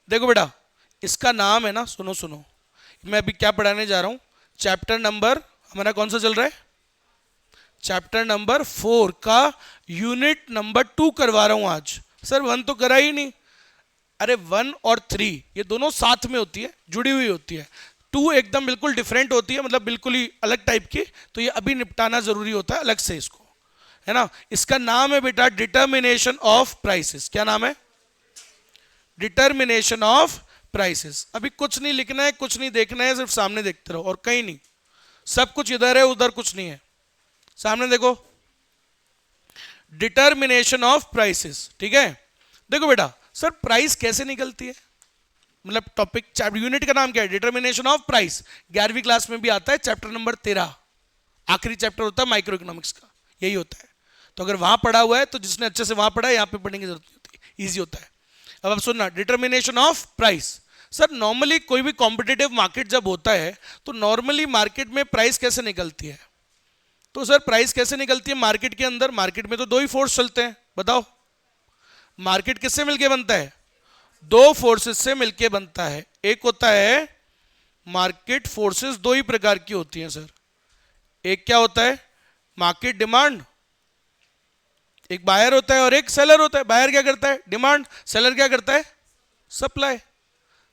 देखो बेटा, इसका नाम है ना, सुनो सुनो, मैं अभी क्या पढ़ाने जा रहा हूं, चैप्टर नंबर हमारा कौन सा चल रहा है, चैप्टर नंबर 4 का यूनिट नंबर 2 करवा रहा हूं आज। सर 1 तो करा ही नहीं। अरे 1 और 3 ये दोनों साथ में होती है, जुड़ी हुई होती है। 2 एकदम बिल्कुल डिफरेंट होती है, मतलब बिल्कुल ही अलग टाइप की, तो ये अभी निपटाना जरूरी होता है अलग से इसको, है ना। इसका नाम है बेटा डिटर्मिनेशन ऑफ प्राइसेस। क्या नाम है? Determination of prices. अभी कुछ नहीं लिखना है, कुछ नहीं देखना है, सिर्फ सामने देखते रहो और कहीं नहीं। सब कुछ इधर है, उधर कुछ नहीं है, सामने देखो। डिटर्मिनेशन ऑफ प्राइसेस, ठीक है। देखो बेटा, सर प्राइस कैसे निकलती है, मतलब टॉपिक यूनिट का नाम क्या है, डिटर्मिनेशन ऑफ प्राइस। 11वीं क्लास में भी आता है, चैप्टर नंबर 13, आखिरी चैप्टर होता है माइक्रो इकोनॉमिक्स का, यही होता है। तो अगर वहां पढ़ा हुआ है तो जिसने अच्छे से वहां पढ़ा है, यहाँ पे पढ़ने की जरूरत नहीं होती, ईजी होता है। अब आप सुनना, determination of price. Sir normally कोई भी कॉम्पिटिटिव मार्केट जब होता है तो नॉर्मली मार्केट में प्राइस कैसे निकलती है? तो सर प्राइस कैसे निकलती है मार्केट के अंदर? मार्केट में तो दो ही फोर्स चलते हैं, बताओ। मार्केट किससे मिलके बनता है? दो फोर्सेस से मिलके बनता है। एक होता है मार्केट फोर्सेस, दो ही प्रकार की होती हैं सर। एक क्या होता है? Market demand. एक बायर होता है और एक सेलर होता है। बायर क्या करता है? डिमांड। सेलर क्या करता है? सप्लाई।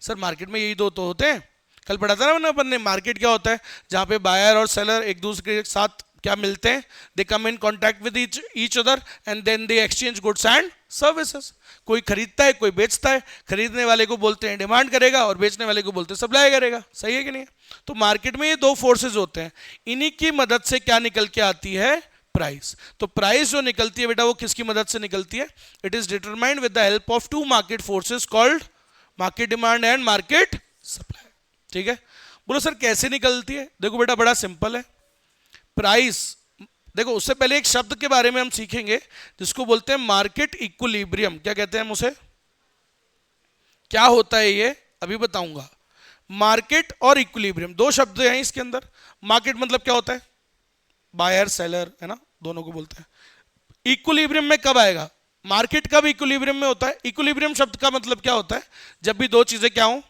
सर मार्केट में यही दो तो होते हैं। कल पढ़ा था ना अपन ने, मार्केट क्या होता है? जहां पे बायर और सेलर एक दूसरे के साथ क्या मिलते हैं, they come in contact with each other and then they exchange goods and services. कोई खरीदता है, कोई बेचता है। खरीदने वाले को बोलते हैं डिमांड करेगा और बेचने वाले को बोलते हैं सप्लाई करेगा। सही है कि नहीं? तो मार्केट में ये दो फोर्सेज होते हैं, इन्हीं की मदद से क्या निकल के आती है? प्राइस। तो प्राइस जो निकलती है बेटा, वो किसकी मदद से निकलती है? It is determined with the help of two market forces called market demand and market supply. ठीक है, बोलो सर कैसे निकलती है? देखो बेटा बड़ा सिंपल है। प्राइस, देखो उससे पहले एक शब्द के बारे में हम सीखेंगे जिसको बोलते हैं मार्केट इक्विलिब्रियम। क्या कहते हैं हम उसे? क्या होता है ये अभी बताऊंगा। मार्केट और इक्विलिब्रियम दो शब्द हैं इसके अंदर। मार्केट मतलब क्या होता है? बायर सेलर, है ना, दोनों को बोलते हैं। इक्विलिब्रियम में कब आएगा? मार्केट कब इक्विलिब्रियम में होता है? इक्विलिब्रियम शब्द का मतलब क्या होता है? जब भी दो चीजें क्या हो?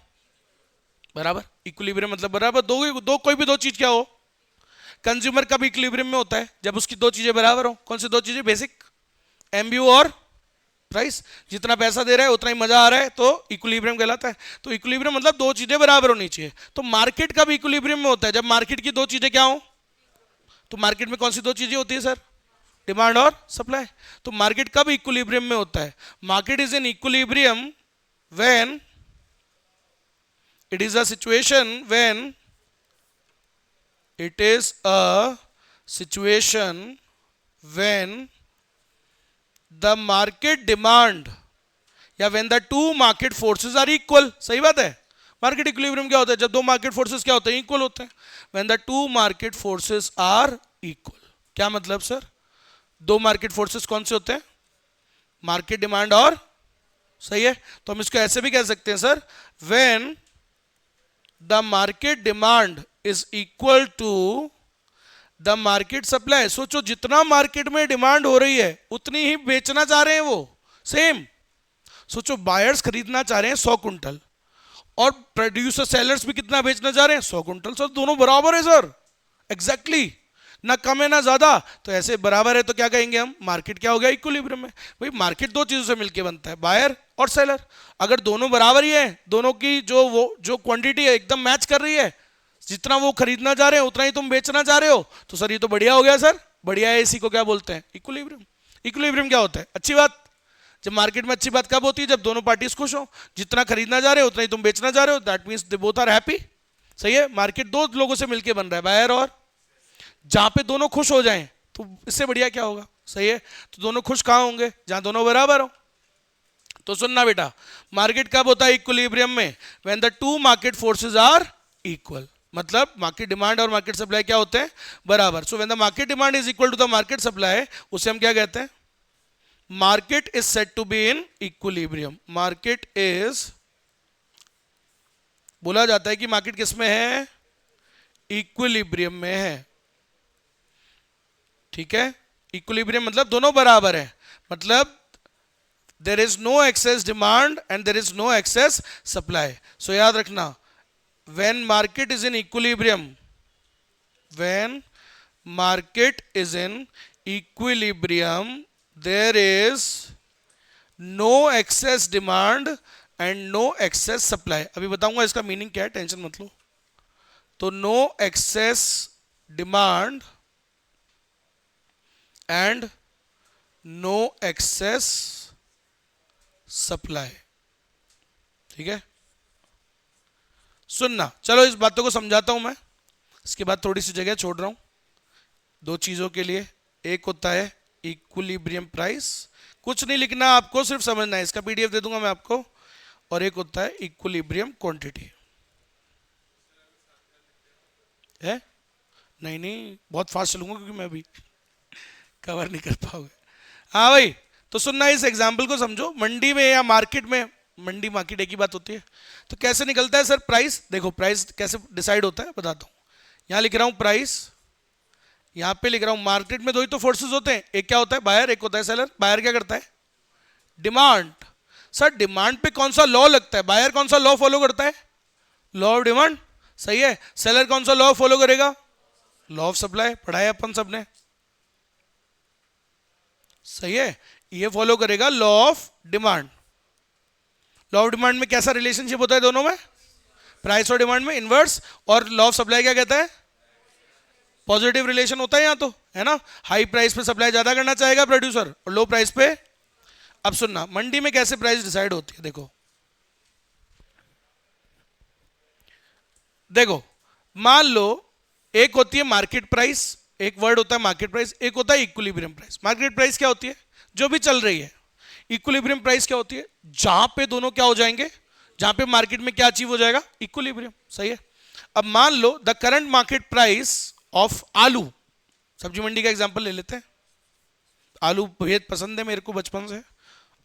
बराबर। इक्विलिब्रियम मतलब बराबर, दो कोई भी दो चीज क्या हो? कंज्यूमर कब इक्विलिब्रियम में होता है? जब उसकी दो चीजें बराबर हो। कौन सी दो चीजें? बेसिक, एमबीओ और प्राइस। जितना पैसा दे रहा है उतना ही मजा आ रहा है, तो इक्विलिब्रियम कहलाता है। तो इक्विलिब्रियम मतलब दो चीजें बराबर होनी चाहिए। तो मार्केट कब इक्विलिब्रियम में होता है? जब मार्केट की दो चीजें क्या हो? तो मार्केट में कौन सी दो चीजें होती है सर? डिमांड और सप्लाई। तो मार्केट कब इक्विलिब्रियम में होता है? Market is in equilibrium when it is a situation, when it is a situation when the market demand या when the two market forces are equal। सही बात है। मार्केट इक्विलिब्रियम क्या होता है? जब दो मार्केट फोर्सेस क्या होते हैं? इक्वल होते हैं। when the two market forces are equal। क्या मतलब सर? दो मार्केट फोर्सेस कौन से होते हैं? मार्केट डिमांड और, सही है, तो हम इसको ऐसे भी कह सकते हैं sir, when the market demand is equal to the market supply. सोचो जितना मार्केट में डिमांड हो रही है उतनी ही बेचना चाह रहे हैं वो, सेम। सोचो बायर्स खरीदना चाह रहे हैं 100 कुंटल और प्रोड्यूसर सेलर्स भी कितना बेचना चाह रहे हैं? 100 कुंटल। सर दोनों बराबर है सर, एग्जैक्टली exactly। ना कम है ना ज्यादा, तो ऐसे बराबर है तो क्या कहेंगे हम? मार्केट क्या हो गया? इक्विलिब्रियम में। भाई मार्केट दो चीजों से मिलकर बनता है, बायर और सेलर। अगर दोनों बराबर ही है, दोनों की जो क्वांटिटी है एकदम मैच कर रही है, जितना वो खरीदना चाह रहे हो उतना ही तुम बेचना चाह रहे हो, तो सर ये तो बढ़िया हो गया सर। बढ़िया है, इसी को क्या बोलते हैं? इक्विलिब्रियम। इक्विलिब्रियम क्या होता है? अच्छी बात। जब मार्केट में अच्छी बात कब होती है? जब दोनों पार्टीज खुश हो, जितना खरीदना चाह रहे हो उतना ही तुम बेचना चाह रहे हो, that means they both are happy. सही है। मार्केट दो लोगों से मिलकर बन रहा है, बायर और, जहां पे दोनों खुश हो जाएं तो इससे बढ़िया क्या होगा? सही है। तो दोनों खुश कहां होंगे? जहां दोनों बराबर हो। तो सुनना बेटा, मार्केट कब होता है इक्विलिब्रियम में? When the two market forces are equal. मतलब मार्केट डिमांड और मार्केट सप्लाई क्या होते हैं? बराबर। So when the market demand is equal to the market supply, उसे हम क्या कहते हैं? Market is said to be in equilibrium. Market is, बोला जाता है कि मार्केट किस में है? इक्विलिब्रियम में है। ठीक है। इक्विलिब्रियम मतलब दोनों बराबर है, मतलब there is no excess demand and there is no excess supply. So याद रखना, when market is in equilibrium, when market is in equilibrium, there is no excess demand and no excess supply. अभी बताऊंगा इसका meaning क्या है, tension मत लो. तो no excess demand and no excess supply. ठीक है, सुनना. चलो इस बातों को समझाता हूं मैं, इसके बाद थोड़ी सी जगह छोड़ रहा हूं दो चीजों के लिए. एक होता है इक्विलिब्रियम प्राइस, कुछ नहीं लिखना आपको, सिर्फ समझना है, इसका पीडीएफ दे दूंगा मैं आपको. और एक होता है इक्विलिब्रियम क्वांटिटी. है नहीं नहीं, बहुत फास्ट चलूंगा क्योंकि मैं अभी कवर नहीं कर पाओगे. हाँ भाई, तो सुनना, इस एग्जाम्पल को समझो. मंडी में या मार्केट में, मंडी मार्केट एक ही बात होती है. तो कैसे निकलता है सर प्राइस? देखो प्राइस कैसे डिसाइड होता है बताता हूं. यहां लिख रहा हूं प्राइस, यहां पे लिख रहा हूं मार्केट में दो ही तो फोर्सेस होते हैं, एक क्या होता है बायर, एक होता है सेलर. बायर क्या करता है? डिमांड. सर डिमांड पे कौन सा लॉ लगता है? बायर कौन सा लॉ फॉलो करता है? Law of demand. सही है. सेलर कौन सा लॉ फॉलो करेगा? Law of supply. पढ़ाया अपन सबने, सही है. ये फॉलो करेगा law of demand. Law of demand में कैसा रिलेशनशिप होता है दोनों में? प्राइस और डिमांड में इनवर्स. और लॉ ऑफ सप्लाई क्या कहता है? पॉजिटिव रिलेशन होता है यहां तो, है ना. हाई प्राइस पे सप्लाई ज्यादा करना चाहेगा प्रोड्यूसर, और लो प्राइस पे. अब सुनना, मंडी में कैसे प्राइस डिसाइड होती है. देखो देखो, मान लो एक होती है मार्केट प्राइस, एक वर्ड होता है मार्केट प्राइस, एक होता है इक्विलिब्रियम प्राइस. मार्केट प्राइस क्या होती है? जो भी चल रही है. इक्विलिब्रियम प्राइस क्या होती है? जहां पे दोनों क्या हो जाएंगे, जहां पे मार्केट में क्या अचीव हो जाएगा? इक्विलिब्रियम. सही है. अब मान लो the current market price of aloo, सब्जी मंडी का एग्जांपल ले लेते हैं. आलू बेहद पसंद है मेरे को बचपन से.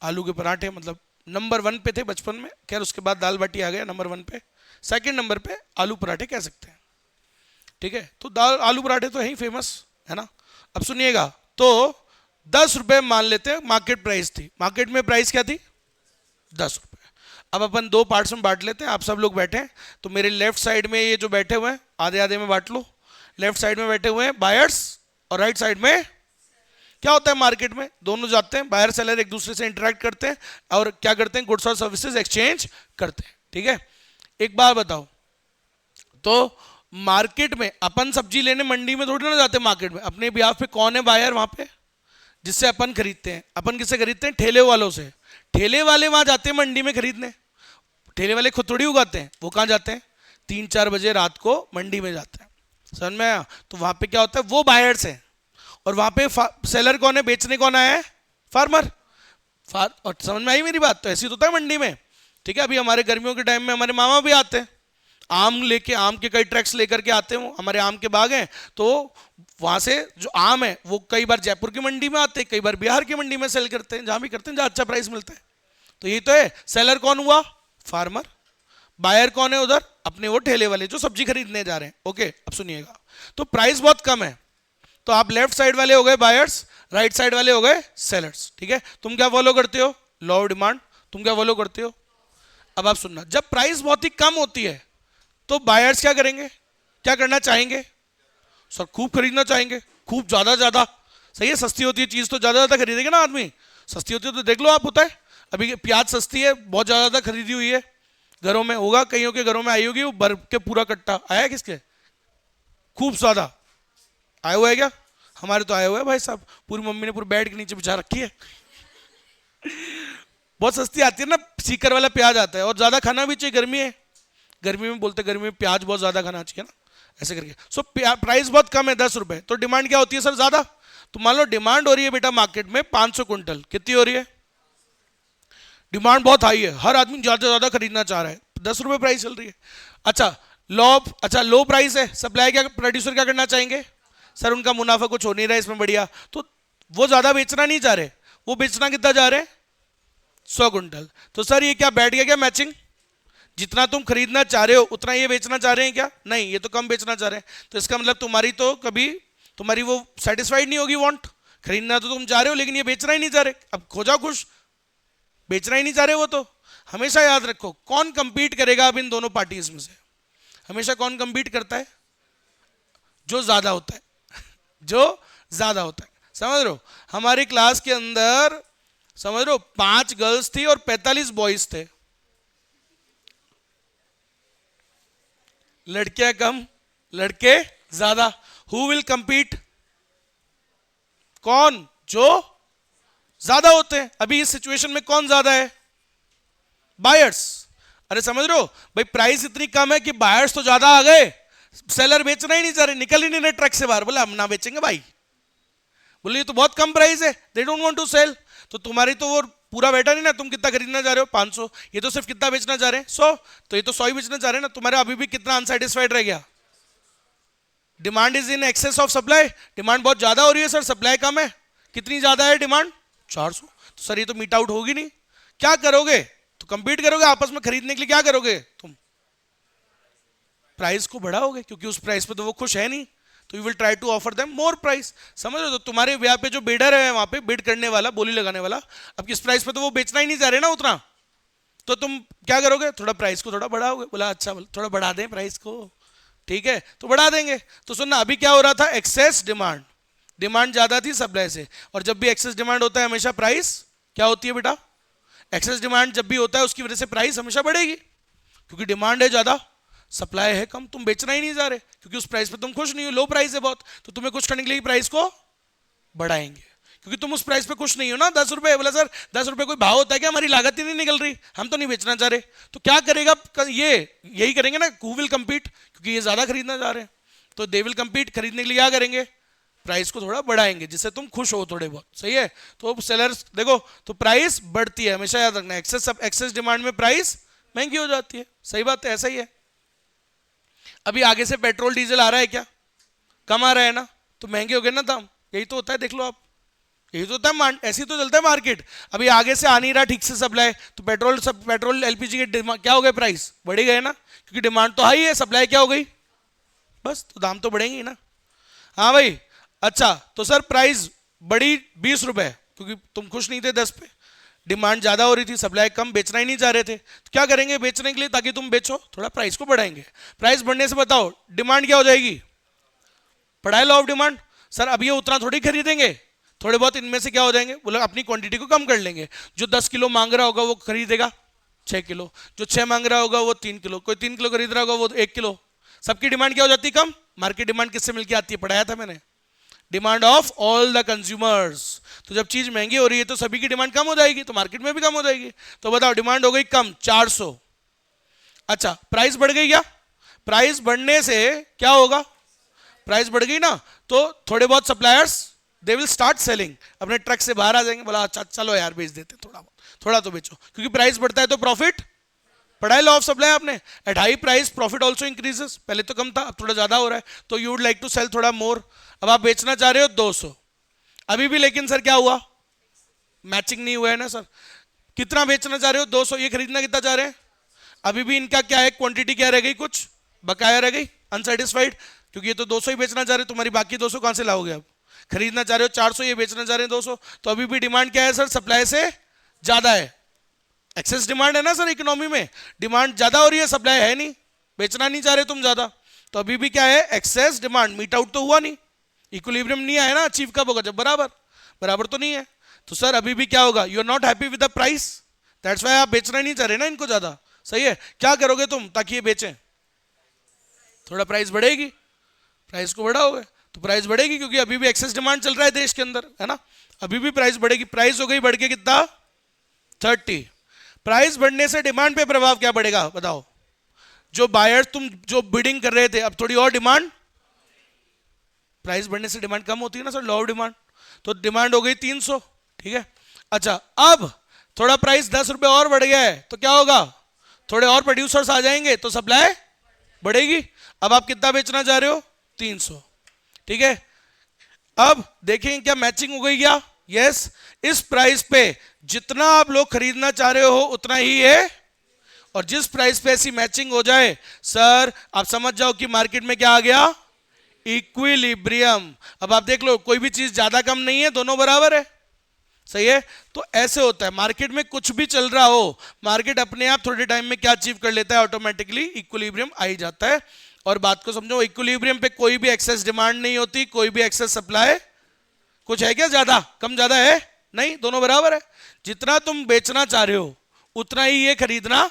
आलू के पराठे मतलब नंबर 1 पे थे बचपन में. खैर उसके बाद दाल बाटी आ गया नंबर 1 पे. सेकंड नंबर पे आलू पराठे कह सकते हैं. ठीक है, तो दाल आलू पराठे तो है ही फेमस, है ना. अब सुनिएगा, तो 10 रुपए मान लेते हैं मार्केट प्राइस थी. मार्केट में प्राइस क्या थी? 10 रुपए. अब अपन दो पार्ट्स में बांट लेते हैं. आप सब लोग बैठे हैं तो मेरे लेफ्ट साइड में ये जो बैठे हुए हैं आधे आधे में बांट लो. लेफ्ट साइड में बैठे हुए हैं बायर्स, और राइट साइड में क्या होता है? मार्केट में दोनों जाते हैं, बायर सेलर एक दूसरे से इंटरेक्ट करते हैं और क्या करते हैं? गुड्स और सर्विसेज एक्सचेंज करते हैं. ठीक है, एक बार बताओ, तो मार्केट में अपन सब्जी लेने मंडी में थोड़ी ना जाते. मार्केट में अपने बिहाफ पे कौन है बायर वहां पे, जिससे अपन खरीदते हैं? अपन किससे खरीदते हैं? ठेले वालों से. ठेले वाले वहां जाते हैं मंडी में खरीदने. ठेले वाले खुद थोड़ी उगाते हैं, वो कहां जाते हैं? 3-4 बजे रात को मंडी में जाते हैं. समझ में आया? तो वहां पे क्या होता है? वो बायर्स हैं. और वहां पे सेलर कौन है? बेचने कौन आया है? फार्मर. और समझ में आई मेरी बात? तो ऐसी तो होता है मंडी में. ठीक है, अभी हमारे गर्मियों के टाइम में हमारे मामा भी आते हैं, आम लेके, आम के कई ट्रैक्स लेकर के आते हैं. वो हमारे आम के बाग हैं, तो वहां से जो आम है वो कई बार जयपुर की मंडी में आते हैं, कई बार बिहार की मंडी में सेल करते हैं, जहां भी करते हैं जहां अच्छा प्राइस मिलता है. तो ये तो है. सेलर कौन हुआ? फार्मर. बायर कौन है उधर? अपने वो ठेले वाले जो सब्जी खरीदने जा रहे हैं. ओके, अब सुनिएगा, तो प्राइस बहुत कम है, तो आप लेफ्ट साइड वाले हो गए बायर्स, राइट साइड वाले हो गए सेलर्स. ठीक है, तुम क्या फॉलो करते हो? Law of demand. तुम क्या फॉलो करते हो? अब आप सुनना, जब प्राइस बहुत ही कम होती है तो बायर्स क्या करेंगे? क्या करना चाहेंगे? सर खूब खरीदना चाहेंगे, खूब ज्यादा ज्यादा. सही है, सस्ती होती है चीज तो ज्यादा ज्यादा खरीदेगा ना आदमी. सस्ती होती है तो देख लो आप, होता है अभी प्याज सस्ती है, बहुत ज्यादा ज्यादा खरीदी हुई है. घरों में होगा, कईयों के घरों में आई होगी, वो बर्फ के पूरा कट्टा आया है. किसके? खूब ज्यादा आया हुआ है क्या? हमारे तो आया हुआ है भाई साहब, पूरी मम्मी ने पूरी बेड के नीचे बिछा रखी है. बहुत सस्ती आती है ना, सीकर वाला प्याज आता है. और ज्यादा खाना भी चाहिए, गर्मी है, गर्मी में बोलते गर्मी में प्याज बहुत ज्यादा खाना चाहिए ना, ऐसे करके. सो प्राइस बहुत कम है 10 रुपए, तो डिमांड क्या होती है सर? ज्यादा. तो मान लो डिमांड हो रही है बेटा मार्केट में 500 क्विंटल. कितनी हो रही है? डिमांड बहुत हाई है, हर आदमी ज्यादा ज्यादा खरीदना चाह रहा है, 10 रुपए प्राइस चल रही है. अच्छा लो प्राइस है, सप्लाई क्या, प्रोड्यूसर क्या करना चाहेंगे? सर उनका मुनाफा कुछ हो नहीं रहा है इसमें बढ़िया, तो वो ज्यादा बेचना नहीं चाह रहे. वो बेचना कितना जा रहे हैं? 100 क्विंटल. तो सर ये क्या बैठ गया क्या मैचिंग? जितना तुम खरीदना चाह रहे हो उतना ये बेचना चाह रहे हैं क्या? नहीं, ये तो कम बेचना चाह रहे हैं. तो इसका मतलब तुम्हारी वो सेटिस्फाइड नहीं होगी वांट. खरीदना तो तुम चाह रहे हो लेकिन ये बेचना ही नहीं चाह रहे. अब खो जाओ खुश. बेचना ही नहीं चाह रहे वो तो। हमेशा याद रखो कौन कंपीट करेगा अब इन दोनों पार्टीज में से, हमेशा कौन कंपीट करता है, जो ज्यादा होता है, जो ज्यादा होता है। समझ रहे हो, हमारी क्लास के अंदर समझ रहे हो 5 गर्ल्स थी और 45 बॉयज थे, लड़कियां कम लड़के ज्यादा। हु विल कंपीट, कौन, जो ज्यादा होते हैं। अभी इस सिचुएशन में कौन ज्यादा है, बायर्स। अरे समझ रहे हो भाई, प्राइस इतनी कम है कि बायर्स तो ज्यादा आ गए, सेलर बेचना ही नहीं चाह रहे, निकल ही नहीं रहे ट्रक से बाहर। बोला हम ना बेचेंगे भाई, बोले ये तो बहुत कम प्राइस है, they don't want to sell. तो तुम्हारी तो वो पूरा बैठा नहीं ना, तुम कितना खरीदना चाह रहे हो 500, ये तो सिर्फ कितना बेचना चाह रहे हैं 100, तो ये तो 100 ही बेचना चाह रहे हैं ना। तुम्हारा अभी भी कितना अनसेटिस्फाइड रह गया, demand is in excess of supply, demand बहुत ज्यादा हो रही है सर, सप्लाई कम है। कितनी ज्यादा है डिमांड, 400। तो सर ये तो मीट आउट होगी नहीं, क्या करोगे, तो कंपीट करोगे आपस में खरीदने के लिए, क्या करोगे तुम, प्राइस को बढ़ाओगे, क्योंकि उस प्राइस पे तो वो खुश है नहीं, तो you will try to offer them more price. समझ रहे हो, तो तुम्हारे यहाँ पे जो बिडर है, वहां पे बिड करने वाला, बोली लगाने वाला, अब किस प्राइस पे तो वो बेचना ही नहीं चाह रहे ना उतना, तो तुम क्या करोगे, थोड़ा प्राइस को थोड़ा बढ़ाओगे। बोला अच्छा, थोड़ा बढ़ा दें प्राइस को, ठीक है तो बढ़ा देंगे। तो सुनना अभी क्या हो रहा था, एक्सेस डिमांड, डिमांड ज्यादा थी सप्लाई से, और जब भी एक्सेस डिमांड होता है हमेशा प्राइस क्या होती है बेटा, एक्सेस डिमांड जब भी होता है उसकी वजह से प्राइस हमेशा बढ़ेगी, क्योंकि डिमांड है ज्यादा सप्लाई है कम, तुम बेचना ही नहीं जा रहे, क्योंकि उस प्राइस पे तुम खुश नहीं हो, लो प्राइस है बहुत, तो तुम्हें कुछ करने के लिए प्राइस को बढ़ाएंगे, क्योंकि तुम उस प्राइस पे खुश नहीं हो ना। 10 रुपए, बोला सर 10 रुपए कोई भाव होता है क्या, हमारी लागत ही नहीं निकल रही, हम तो नहीं बेचना चाह रहे, तो क्या करेगा ये, यही करेंगे ना, हु विल कंपीट, क्योंकि ये ज्यादा खरीदना चाह रहे हैं, तो दे विल कंपीट, खरीदने के लिए क्या करेंगे, प्राइस को थोड़ा बढ़ाएंगे, जिससे तुम खुश हो थोड़े बहुत, सही है। तो सेलर्स देखो, तो प्राइस बढ़ती है, हमेशा याद रखना, एक्सेस डिमांड में प्राइस महंगी हो जाती है, सही बात है, ऐसा ही है। अभी आगे से पेट्रोल डीजल आ रहा है क्या, कम आ रहा है ना, तो महंगे हो गए ना दाम, यही तो होता है, देख लो आप, यही तो होता है, ऐसे तो चलता है मार्केट। अभी आगे से आ नहीं रहा ठीक से सप्लाई, तो पेट्रोल एलपीजी के क्या हो गए, प्राइस बढ़ गए ना, क्योंकि डिमांड तो हाई है, सप्लाई क्या हो गई, बस तो दाम तो बढ़ेंगे ना। हाँ भाई, अच्छा तो सर प्राइस बढ़ी 20 रुपए, क्योंकि तुम खुश नहीं थे 10 पे, डिमांड ज्यादा हो रही थी, सप्लाई कम, बेचना ही नहीं चाह रहे थे, तो क्या करेंगे बेचने के लिए, ताकि तुम बेचो, थोड़ा प्राइस को बढ़ाएंगे। प्राइस बढ़ने से बताओ डिमांड क्या हो जाएगी, पढ़ाई लॉ ऑफ डिमांड। सर अब ये उतना थोड़ी खरीदेंगे, थोड़े बहुत इनमें से क्या हो जाएंगे, बोला अपनी क्वांटिटी को कम कर लेंगे, जो 10 किलो मांग रहा होगा वो खरीदेगा 6 किलो, जो 6 मांग रहा होगा वो 3 किलो, कोई 3 किलो खरीद रहा होगा वो 1 किलो, सबकी डिमांड क्या हो जाती है कम। मार्केट डिमांड किससे मिलकर आती है, पढ़ाया था मैंने, demand of all the consumers. तो जब चीज महंगी हो रही है तो सभी की डिमांड कम हो जाएगी, तो मार्केट में भी कम हो जाएगी। तो बताओ डिमांड हो गई कम 400, अच्छा प्राइस बढ़ गई क्या, प्राइस बढ़ने से क्या होगा, प्राइस बढ़ गई ना, तो थोड़े बहुत suppliers they will start selling, अपने ट्रक से बाहर आ जाएंगे, बोला अच्छा चलो यार बेच देते, थोड़ा बहुत थोड़ा तो बेचो, क्योंकि प्राइस बढ़ता है तो प्रॉफिट, पढ़ाई लॉ ऑफ सप्लाई आपने, at high price profit also increases, पहले तो कम था अब थोड़ा ज्यादा हो रहा है, तो you would like to sell थोड़ा मोर, अब आप बेचना चाह रहे हो 200 अभी भी, लेकिन सर क्या हुआ, मैचिंग नहीं हुआ है ना सर, कितना बेचना चाह रहे हो 200, ये खरीदना कितना चाह रहे हैं, अभी भी इनका क्या है, क्वांटिटी क्या रह गई, कुछ बकाया रह गई, अनसेटिस्फाइड, क्योंकि ये तो 200 ही बेचना चाह रहे हो, तुम्हारी बाकी 200 कहां से लाओगे, अब खरीदना चाह रहे हो 400, ये बेचना चाह रहे हैं 200, तो अभी भी डिमांड क्या है सर, सप्लाई से ज्यादा है, एक्सेस डिमांड है ना सर, इकोनॉमी में डिमांड ज्यादा हो रही है, सप्लाई है नहीं, बेचना नहीं चाह रहे तुम ज्यादा, तो अभी भी क्या है, एक्सेस डिमांड, मीट आउट तो हुआ नहीं, इक्विलिब्रियम नहीं आया ना, अचीव कब होगा, जब बराबर, बराबर तो नहीं है, तो सर अभी भी क्या होगा, you are not happy with the price, that's why आप बेचना नहीं चाह रहे ना इनको ज्यादा, सही है। क्या करोगे तुम ताकि ये बेचें, थोड़ा प्राइस बढ़ेगी, प्राइस को बढ़ाओगे तो प्राइस बढ़ेगी, क्योंकि अभी भी एक्सेस डिमांड चल रहा है देश के अंदर, है ना, अभी भी प्राइस बढ़ेगी, प्राइस हो गई बढ़ के कितना 30, प्राइस बढ़ने से डिमांड पे प्रभाव क्या पड़ेगा बताओ, जो बायर्स तुम जो बिडिंग कर रहे थे अब थोड़ी और डिमांड, प्राइस बढ़ने से डिमांड कम होती है ना सर, लॉ ऑफ डिमांड, तो डिमांड हो गई 300, ठीक है। अच्छा अब थोड़ा प्राइस 10 रुपए और बढ़ गया है तो क्या होगा, थोड़े और प्रोड्यूसर्स आ जाएंगे तो सप्लाई बढ़ेगी, अब आप कितना बेचना चाह रहे हो 300, ठीक है। अब देखें क्या मैचिंग हो गई क्या, यस, इस प्राइस पे जितना आप लोग खरीदना चाह रहे हो उतना ही है, और जिस प्राइस पे ऐसी मैचिंग हो जाए सर आप समझ जाओ कि मार्केट में क्या आ गया, इक्विलिब्रियम। अब आप देख लो कोई भी चीज ज्यादा कम नहीं है, दोनों बराबर है, सही है। तो ऐसे होता है मार्केट में, कुछ भी चल रहा हो, मार्केट अपने आप थोड़े टाइम में क्या अचीव कर लेता है, ऑटोमेटिकली इक्विलिब्रियम आ ही जाता है। और बात को समझो, इक्विलिब्रियम पे कोई भी एक्सेस डिमांड नहीं होती, कोई भी एक्सेस सप्लाई, कुछ है क्या ज्यादा कम, ज्यादा है नहीं, दोनों बराबर है। जितना तुम बेचना चाह रहे हो उतना ही ये खरीदना,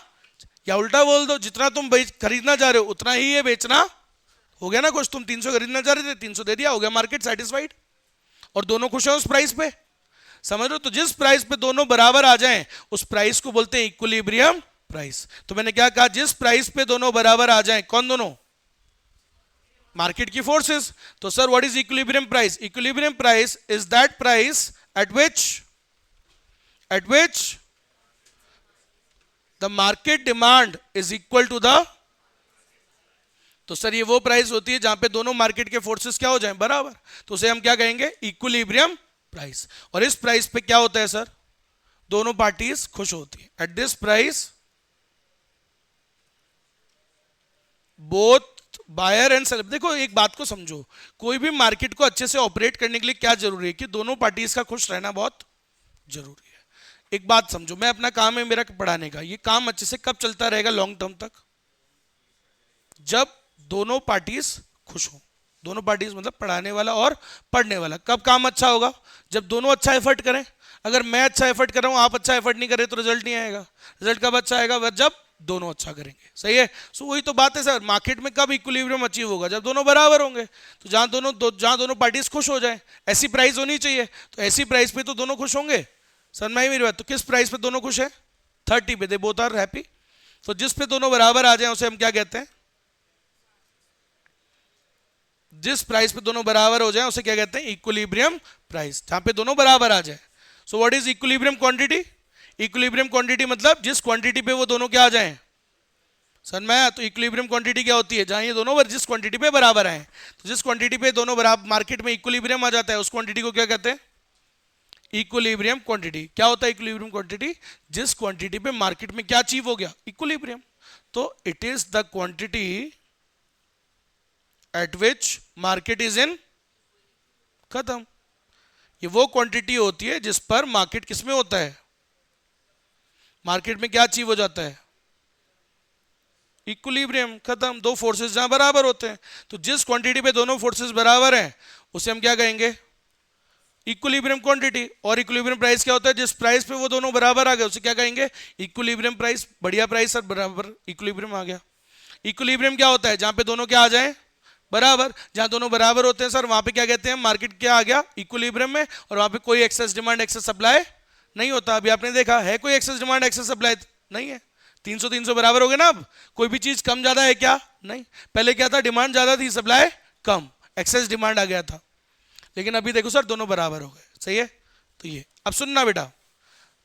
या उल्टा बोल दो, जितना तुम खरीदना चाह रहे हो उतना ही ये बेचना। हो गया ना कुछ, तुम 300 खरीदना चाह रहे थे, 300 दे दिया, हो गया मार्केट सेटिस्फाइड, और दोनों खुश हैं उस प्राइस पे। समझ लो, तो जिस प्राइस पे दोनों बराबर आ जाएं उस प्राइस को बोलते हैं इक्विलिब्रियम प्राइस। तो मैंने क्या कहा, जिस प्राइस पे दोनों बराबर आ जाएं, कौन दोनों, मार्केट की फोर्सेस। तो sir what is equilibrium price? Equilibrium price is that price at which the market demand is equal to the, तो सर ये वो प्राइस होती है जहां पे दोनों मार्केट के फोर्सेस क्या हो जाएं, बराबर, तो उसे हम क्या कहेंगे, इक्विलिब्रियम प्राइस। और इस प्राइस पे क्या होता है सर, दोनों पार्टीज खुश होती है। At this price both buyer and seller. देखो एक बात को समझो, कोई भी मार्केट को अच्छे से ऑपरेट करने के लिए क्या जरूरी है, कि दोनों पार्टीज का खुश रहना बहुत जरूरी है। एक बात समझो, मैं अपना काम है मेरा पढ़ाने का, ये काम अच्छे से कब चलता रहेगा लॉन्ग टर्म तक, जब दोनों पार्टीज खुश हो। दोनों पार्टीज मतलब पढ़ाने वाला और पढ़ने वाला। कब काम अच्छा होगा, जब दोनों अच्छा एफर्ट करें। अगर मैं अच्छा एफर्ट कर रहा हूं, आप अच्छा एफर्ट नहीं कर रहे, तो रिजल्ट नहीं आएगा। रिजल्ट कब अच्छा आएगा, जब दोनों अच्छा करेंगे। सही है। सो वही तो बात है सर, मार्केट में कब इक्विलिब्रियम अचीव होगा, जब दोनों बराबर होंगे। तो जहां दोनों पार्टीज खुश हो जाए, ऐसी प्राइस होनी चाहिए। तो ऐसी प्राइस पे तो दोनों खुश होंगे। समझ में मेरी बात? तो किस प्राइस पे दोनों खुश है, 30 पे, दे बोथ आर हैप्पी। तो जिस पे दोनों बराबर आ जाए उसे हम क्या कहते हैं, जिस प्राइस पे दोनों बराबर हो जाए उसे क्या कहते हैं, इक्विलिब्रियम प्राइस, जहां पे दोनों बराबर आ जाए। So what is equilibrium quantity? Equilibrium quantity मतलब जिस क्वांटिटी पे वो दोनों क्या आ जाएं, समझ में आया? तो इक्विलिब्रियम क्वांटिटी क्या होती है, जहां ये दोनों जिस क्वांटिटी पे बराबर आए। तो जिस क्वांटिटी पे दोनों बराबर मार्केट में इक्विलिब्रियम आ जाता है, उस क्वांटिटी को क्या कहते हैं, इक्विलिब्रियम क्वांटिटी। क्या होता है इक्विलिब्रियम क्वांटिटी? जिस क्वांटिटी पे मार्केट में क्या अचीव हो गया, इक्विलिब्रियम। तो it is the quantity eight which market is इन, खत्म। ये वो क्वांटिटी होती है जिस पर मार्केट किसमें होता है, मार्केट में क्या अचीव हो जाता है, इक्विलिब्रियम, खत्म। दो फोर्सेस जहां बराबर होते हैं। तो जिस क्वांटिटी पे दोनों फोर्सेस बराबर हैं उसे हम क्या कहेंगे, इक्विलिब्रियम क्वांटिटी। और इक्विलिब्रियम प्राइस क्या होता है, जिस प्राइस पे वो दोनों बराबर आ गए उसे क्या कहेंगे, इक्विलिब्रियम प्राइस। बढ़िया प्राइस सर, बराबर इक्विलिब्रियम आ गया। इक्विलिब्रियम क्या होता है, जहां पे दोनों क्या आ जाए, बराबर। जहां दोनों बराबर होते हैं सर, वहां पे क्या कहते हैं, मार्केट क्या आ गया, इक्विलिब्रियम में। और वहां पे कोई एक्सेस डिमांड एक्सेस सप्लाई नहीं होता। अभी आपने देखा है कोई एक्सेस डिमांड एक्सेस सप्लाई नहीं है। 300 बराबर हो गए ना। अब कोई भी चीज कम ज्यादा है क्या, नहीं। पहले क्या था, डिमांड ज्यादा थी, सप्लाई कम, एक्सेस डिमांड आ गया था। लेकिन अभी देखो सर, दोनों बराबर हो गए। सही है। तो ये अब सुनना बेटा,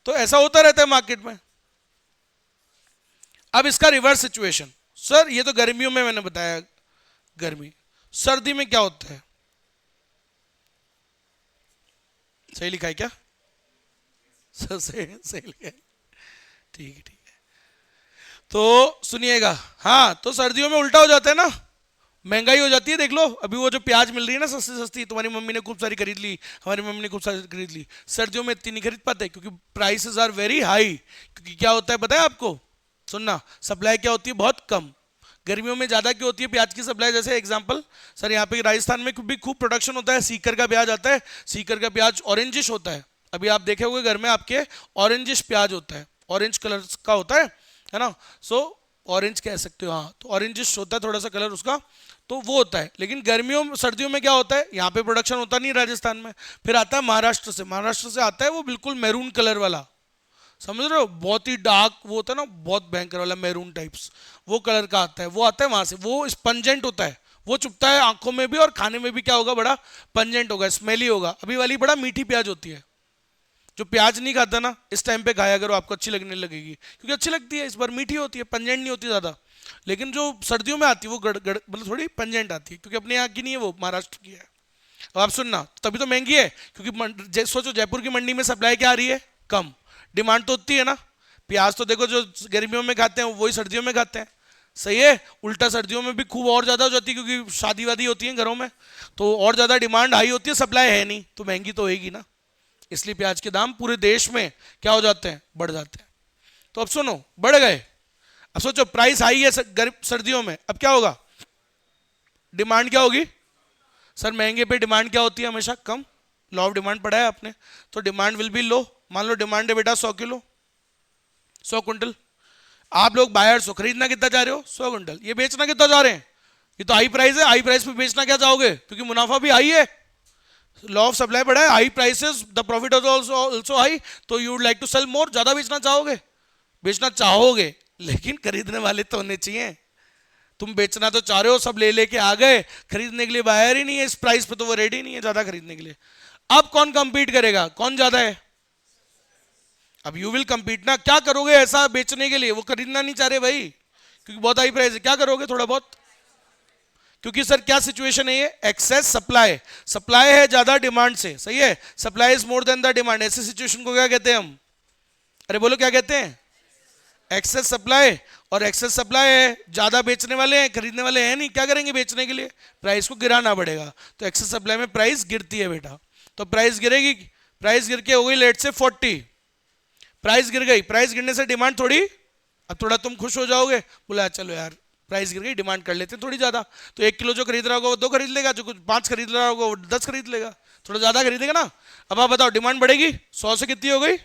तो ऐसा होता रहता है मार्केट में। अब इसका रिवर्स सिचुएशन, सर ये तो गर्मियों में मैंने बताया, गर्मी। सर्दी में क्या होता है, सही लिखा है क्या, सही लिखा है, ठीक है ठीक है। तो सुनिएगा, हाँ, तो सर्दियों में उल्टा हो जाता है ना, महंगाई हो जाती है। देख लो अभी वो जो प्याज मिल रही है ना सस्ती सस्ती, तुम्हारी मम्मी ने खूब सारी खरीद ली, हमारी मम्मी ने खूब सारी खरीद ली। सर्दियों में इतनी नहीं खरीद पाते क्योंकि प्राइसेस आर वेरी हाई। क्योंकि क्या होता है बताया आपको, सुनना, सप्लाई क्या होती है, बहुत कम। गर्मियों में ज्यादा क्यों होती है प्याज की सप्लाई? जैसे एग्जांपल सर, यहाँ पे राजस्थान में भी खूब प्रोडक्शन होता है, सीकर का प्याज आता है। सीकर का प्याज ऑरेंजिश होता है। अभी आप देखे होंगे घर में आपके ऑरेंजिश प्याज होता है, ऑरेंज कलर का होता है ना। सो ऑरेंज कह सकते हो, हाँ। तो ऑरेंजिश होता है थोड़ा सा कलर उसका, तो वो होता है। लेकिन गर्मियों सर्दियों में क्या होता है, यहाँ पे प्रोडक्शन होता नहीं राजस्थान में। फिर आता है महाराष्ट्र से, महाराष्ट्र से आता है वो बिल्कुल मैरून कलर वाला, समझ रहे हो, बहुत ही डार्क वो होता है ना, बहुत भयंकर वाला मैरून टाइप्स, वो कलर का आता है, वो आता है वहां से। वो स्पंजेंट होता है, वो चुभता है आंखों में भी, और खाने में भी क्या होगा, बड़ा पंजेंट होगा, स्मेली होगा। अभी वाली बड़ा मीठी प्याज होती है। जो प्याज नहीं खाता ना, इस टाइम पे खाया करो, आपको अच्छी लगने लगेगी, क्योंकि अच्छी लगती है, इस बार मीठी होती है, पंजेंट नहीं होती ज्यादा। लेकिन जो सर्दियों में आती है वो गड़ मतलब थोड़ी पंजेंट आती है, क्योंकि अपने यहाँ की नहीं है, वो महाराष्ट्र की है। अब आप सुनना, तभी तो महंगी है, क्योंकि सोचो जयपुर की मंडी में सप्लाई क्या आ रही है, कम, डिमांड तो उतनी है ना। प्याज तो देखो जो गर्मियों में खाते हैं वही सर्दियों में खाते हैं, सही है। उल्टा सर्दियों में भी खूब और ज्यादा हो जाती है, क्योंकि शादी वादी होती है घरों में, तो और ज्यादा डिमांड हाई होती है, सप्लाई है नहीं, तो महंगी तो होगी ना। इसलिए प्याज के दाम पूरे देश में क्या हो जाते हैं, बढ़ जाते हैं। तो अब सुनो, बढ़ गए। अब सोचो प्राइस हाई है सर्दियों में, अब क्या होगा, डिमांड क्या होगी सर, महंगे पे डिमांड क्या होती है, हमेशा कम। लॉ ऑफ डिमांड पढ़ा है आपने, तो डिमांड विल बी लो। मान लो डिमांड है बेटा 100 किलो, 100 क्विंटल, आप लोग बायर्स हो, खरीदना कितना चाह रहे हो, 100 क्विंटल, ये बेचना कितना चाह रहे हैं, ये तो हाई प्राइस है, हाई प्राइस पे बेचना क्या चाहोगे, क्योंकि मुनाफा भी हाई है। लॉ ऑफ सप्लाई पढ़ा है, high prices the profit also high, तो you would like to sell more, ज्यादा बेचना चाहोगे, बेचना चाहोगे, लेकिन खरीदने वाले तो होने चाहिए। तुम बेचना तो चाह रहे हो, सब ले लेके आ गए, खरीदने के लिए बायर ही नहीं है इस प्राइस पे, तो वो रेडी नहीं है ज्यादा खरीदने के लिए। अब कौन कंपीट करेगा, कौन ज्यादा है, अब यू विल कंपीट ना, क्या करोगे ऐसा बेचने के लिए, वो खरीदना नहीं चाह रहे भाई, क्योंकि बहुत हाई प्राइस है, क्या करोगे थोड़ा बहुत, क्योंकि सर क्या सिचुएशन है ये, एक्सेस सप्लाई, सप्लाई है ज्यादा डिमांड से, सही है, supply is more than the demand, ऐसी सिचुएशन को क्या कहते हैं हम, अरे बोलो क्या कहते हैं, एक्सेस सप्लाई। और एक्सेस सप्लाई है, ज्यादा बेचने वाले हैं, खरीदने वाले हैं नहीं, क्या करेंगे बेचने के लिए, प्राइस को गिराना पड़ेगा, तो एक्सेस सप्लाई में प्राइस गिरती है बेटा, तो प्राइस गिरेगी, प्राइस गिर के हो गई लेट से 40, प्राइस गिर गई, प्राइस गिरने से डिमांड थोड़ी, अब थोड़ा तुम खुश हो जाओगे, बोला चलो यार प्राइस गिर गई, डिमांड कर लेते हैं थोड़ी ज्यादा, तो 1 किलो जो खरीद रहा होगा वो 2 खरीद लेगा, जो कुछ 5 खरीद रहा होगा वो 10 खरीद लेगा, थोड़ा ज्यादा खरीदेगा ना। अब आप बताओ डिमांड बढ़ेगी, 100 से कितनी हो गई,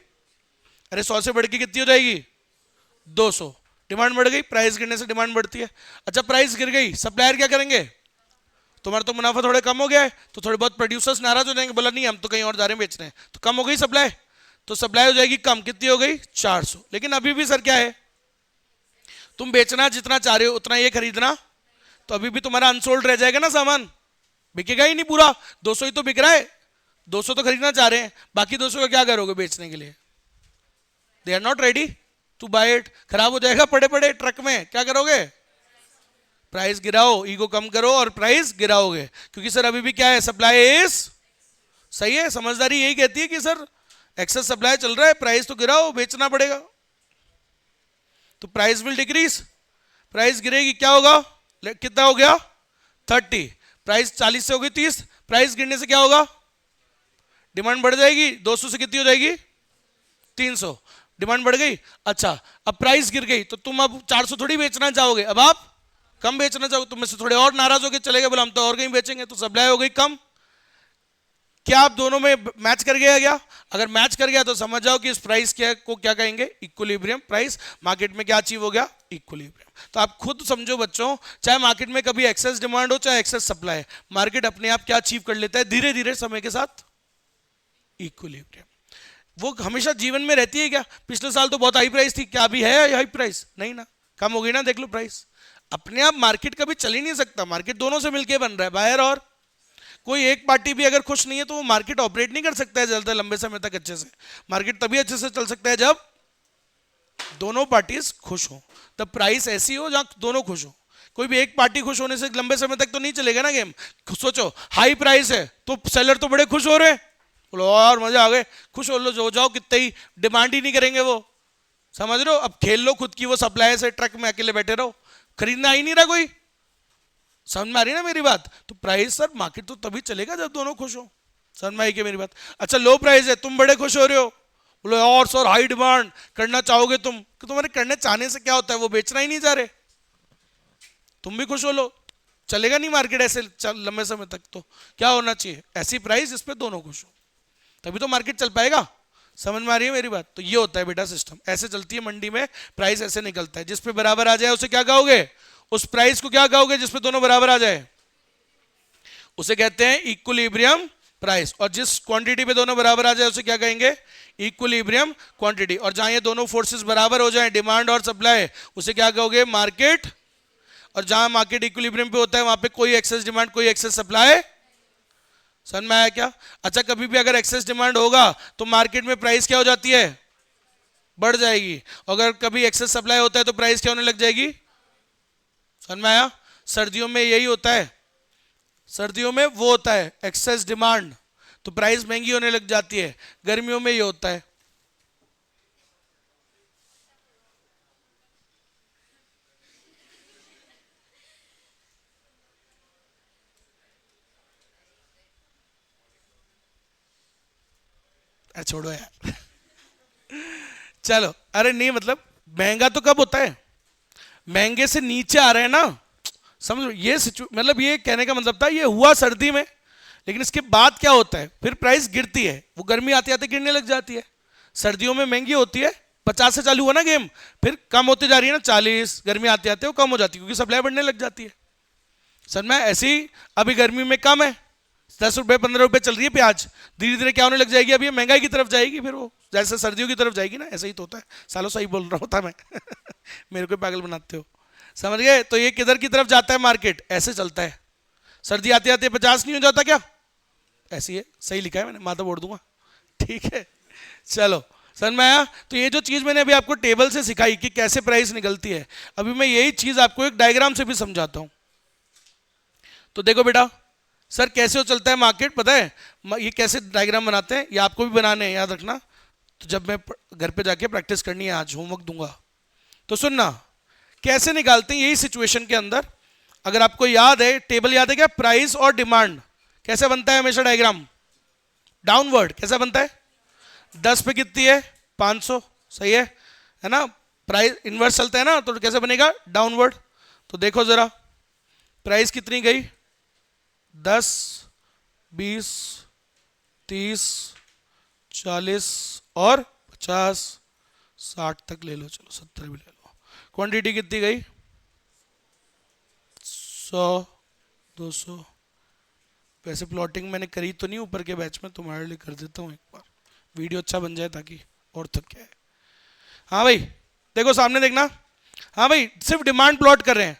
अरे 100 से बढ़ के कितनी हो जाएगी, 200, डिमांड बढ़ गई, प्राइस गिरने से डिमांड बढ़ती है। अच्छा प्राइस गिर गई, सप्लायर क्या करेंगे, तुम्हारा तो मुनाफा थोड़ा कम हो गया है, तो थोड़े बहुत प्रोड्यूसर्स नाराज हो जाएंगे, बोला नहीं हम तो कहीं और जा रहे हैं बेचने, तो कम हो गई सप्लाई, तो सप्लाई हो जाएगी कम, कितनी हो गई 400, लेकिन अभी भी सर क्या है, तुम बेचना जितना चाह रहे हो उतना ये खरीदना, तो अभी भी तुम्हारा अनसोल्ड रह जाएगा ना सामान, बिकेगा ही नहीं पूरा, 200 ही तो बिक रहा है, 200 तो खरीदना चाह रहे हैं, बाकी 200 का क्या करोगे बेचने के लिए, they are not ready to buy it, खराब हो जाएगा पड़े पड़े ट्रक में, क्या करोगे, प्राइस गिराओ, ईगो कम करो और प्राइस गिराओगे, क्योंकि सर अभी भी क्या है, सप्लाई इज, सही है, समझदारी यही कहती है कि सर एक्सेस सप्लाई चल रहा है, प्राइस तो गिराओ, बेचना पड़ेगा, तो प्राइस विल डिक्रीज, प्राइस गिरेगी, क्या होगा, कितना हो गया 30, प्राइस 40 से होगी 30, प्राइस गिरने से क्या होगा, डिमांड बढ़ जाएगी, 200 से कितनी हो जाएगी 300, डिमांड बढ़ गई। अच्छा अब प्राइस गिर गई, तो तुम अब 400 थोड़ी बेचना चाहोगे, अब आप कम बेचना चाहोगे, तुम में से थोड़े और नाराज होकर चले गए, बोला हम तो और कहीं बेचेंगे, तो सप्लाई हो गई कम, क्या आप दोनों में मैच कर गया क्या, अगर मैच कर गया तो समझ जाओ कि इस प्राइस को क्या कहेंगे, इक्विलिब्रियम प्राइस, मार्केट में क्या अचीव हो गया, इक्विलिब्रियम। तो आप खुद समझो बच्चों, चाहे मार्केट में कभी एक्सेस डिमांड हो चाहे एक्सेस सप्लाई, मार्केट अपने आप क्या अचीव कर लेता है धीरे धीरे समय के साथ, इक्विलिब्रियम। वो हमेशा जीवन में रहती है क्या, पिछले साल तो बहुत हाई प्राइस थी, क्या अभी है हाई प्राइस, नहीं ना, कम हो गई ना, देख लो प्राइस, अपने आप मार्केट कभी चल ही नहीं सकता, मार्केट दोनों से मिलकर बन रहा है, बायर और, कोई एक पार्टी भी अगर खुश नहीं है तो वो मार्केट ऑपरेट नहीं कर सकता है ज्यादा लंबे समय तक अच्छे से, मार्केट तभी अच्छे से चल सकता है जब दोनों पार्टीज खुश हो, तब प्राइस ऐसी हो जहां दोनों खुश हो, कोई भी एक पार्टी खुश होने से लंबे समय तक तो नहीं चलेगा ना गेम। सोचो हाई प्राइस है तो सेलर तो बड़े खुश हो रहे हैं, बोलो और मजा आ गए, खुश हो लो जो जाओ, कितने ही डिमांड ही नहीं करेंगे वो, समझ रहे हो, अब खेल लो खुद की वो सप्लाई से, ट्रक में अकेले बैठे रहो, खरीदना ही नहीं रहा कोई, समझ में आ रही ना मेरी बात, तो प्राइस सर मार्केट तो तभी चलेगा जब दोनों खुश हो, समझ में आई क्या मेरी बात। अच्छा लो प्राइस है, तुम बड़े खुश हो रहे हो, बोलो और सर हाई डिमांड करना चाहोगे तुम, कि तुम्हारे करने चाहने से क्या होता है, वो बेचना ही नहीं चाह रहे, तुम भी खुश हो लो, चलेगा नहीं मार्केट ऐसे लंबे समय तक, तो क्या होना चाहिए, ऐसी प्राइस जिस पे दोनों खुश हो, तभी तो मार्केट चल पाएगा, समझ में आ रही है मेरी बात। तो ये होता है बेटा सिस्टम, ऐसे चलती है मंडी में, प्राइस ऐसे निकलता है, जिस पे बराबर आ जाए उसे क्या कहोगे, उस प्राइस को क्या कहोगे जिस पे दोनों बराबर आ जाए, उसे कहते हैं इक्विलिब्रियम प्राइस, और जिस क्वांटिटी पे दोनों बराबर आ जाए उसे क्या कहेंगे, इक्विलिब्रियम क्वांटिटी, और जहां ये दोनों फोर्सेस बराबर हो जाए डिमांड और सप्लाई, उसे क्या कहोगे मार्केट, और जहां मार्केट इक्विलिब्रियम पे होता है वहां पे कोई एक्सेस डिमांड कोई एक्सेस सप्लाई, समझ में आया क्या। अच्छा कभी भी अगर एक्सेस डिमांड होगा तो मार्केट में प्राइस क्या हो जाती है, बढ़ जाएगी, अगर कभी एक्सेस सप्लाई होता है तो प्राइस क्या होने लग जाएगी, समझ में आया। सर्दियों में यही होता है, सर्दियों में वो होता है एक्सेस डिमांड, तो प्राइस महंगी होने लग जाती है, गर्मियों में ये होता है, छोड़ो यार। चलो, अरे नहीं मतलब महंगा तो कब होता है, महंगे से नीचे आ रहे हैं ना, समझो ये मतलब ये कहने का मतलब था ये हुआ सर्दी में, लेकिन इसके बाद क्या होता है, फिर प्राइस गिरती है, वो गर्मी आते आते गिरने लग जाती है। सर्दियों में महंगी होती है, 50 से चालू हुआ ना गेम, फिर कम होती जा रही है ना 40, गर्मी आते आते वो कम हो जाती है क्योंकि सप्लाई बढ़ने लग जाती है। सर मैं ऐसी अभी गर्मी में कम है, 10 रुपये 15 रुपये चल रही है प्याज, धीरे धीरे क्या होने लग जाएगी, अभी महंगाई की तरफ जाएगी, फिर वो जैसे सर्दियों की तरफ जाएगी ना, ऐसा ही तो होता है। सालों सही बोल रहा होता मैं मेरे को पागल बनाते हो, समझ गए। तो ये किधर की तरफ जाता है मार्केट, ऐसे चलता है। सर्दी आते आते 50 नहीं हो जाता क्या, ऐसी है, सही लिखा है मैंने, माता बोल दूंगा, ठीक है। चलो समझ में आया। तो ये जो चीज मैंने अभी आपको टेबल से सिखाई कि कैसे प्राइस निकलती है, अभी मैं यही चीज आपको एक डायग्राम से भी समझाता हूं। तो देखो बेटा, सर कैसे हो चलता है मार्केट, पता है ये कैसे डायग्राम बनाते हैं, ये आपको भी बनाने हैं, याद रखना। तो जब मैं घर पे जाके प्रैक्टिस करनी है, आज होमवर्क दूंगा, तो सुनना कैसे निकालते हैं यही सिचुएशन के अंदर। अगर आपको याद है, टेबल याद है क्या, प्राइस और डिमांड कैसे बनता है हमेशा डायग्राम, डाउनवर्ड कैसा बनता है, 10 पे कितनी है 500, सही है ना, प्राइस इनवर्स चलता है ना, तो कैसे बनेगा डाउनवर्ड। तो देखो जरा प्राइस कितनी गई, 10 20 30 40 और 50 60 तक ले लो, चलो 70 भी ले लो। क्वांटिटी कितनी गई 100 200। वैसे प्लॉटिंग मैंने करी तो नहीं ऊपर के बैच में, तुम्हारे लिए कर देता हूँ एक बार, वीडियो अच्छा बन जाए ताकि, और तो क्या है। हाँ भाई देखो सामने देखना, हाँ भाई सिर्फ डिमांड प्लॉट कर रहे हैं।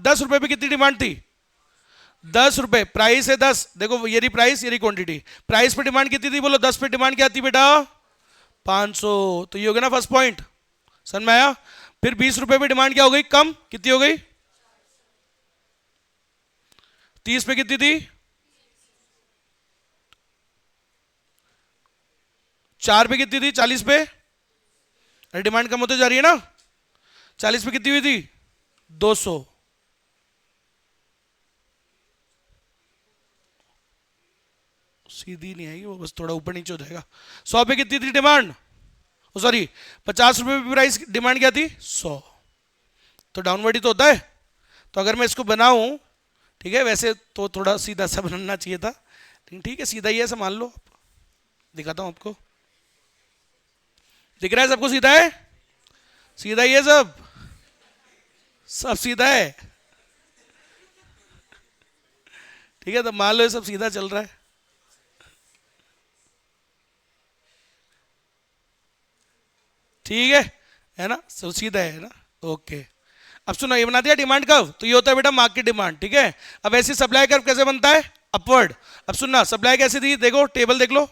10 रुपए पे कितनी डिमांड थी, 10 रुपए, प्राइस है 10, देखो ये रही प्राइस ये रही क्वांटिटी, प्राइस पे डिमांड कितनी थी बोलो, 10 पे डिमांड क्या थी बेटा 500। तो ये हो गया ना फर्स्ट पॉइंट, समझ में आया। फिर 20 रुपए पे डिमांड क्या हो गई, कम, कितनी हो गई 30 पे कितनी थी, 4 पे कितनी थी, 40 पे, अरे डिमांड कम होते जा रही है ना, 40 पे कितनी हुई थी 200। सीधी नहीं आएगी वो, बस थोड़ा ऊपर नीचे हो जाएगा। 100 पे कितनी थी डिमांड, सॉरी 50 रुपए पे प्राइस डिमांड क्या थी 100, तो डाउनवर्ड ही तो होता है। तो अगर मैं इसको बनाऊं, ठीक है, वैसे तो थोड़ा सीधा सा बनना चाहिए था, लेकिन ठीक है सीधा ही है, ऐसा मान लो, दिखाता हूं आपको, दिख रहा है सबको, सीधा है, सीधा ही है, सब सीधा है, ठीक है। तो मान लो ये सब सीधा चल रहा है, ठीक है ना, सब सीधा है ना, ओके। अब सुनो, ये बना दिया डिमांड कर्व, तो ये होता है बेटा मार्केट डिमांड, ठीक है। अब ऐसी सप्लाई कर्व कैसे बनता है, अपवर्ड। अब सुनना सप्लाई कैसे थी, देखो टेबल देख लो,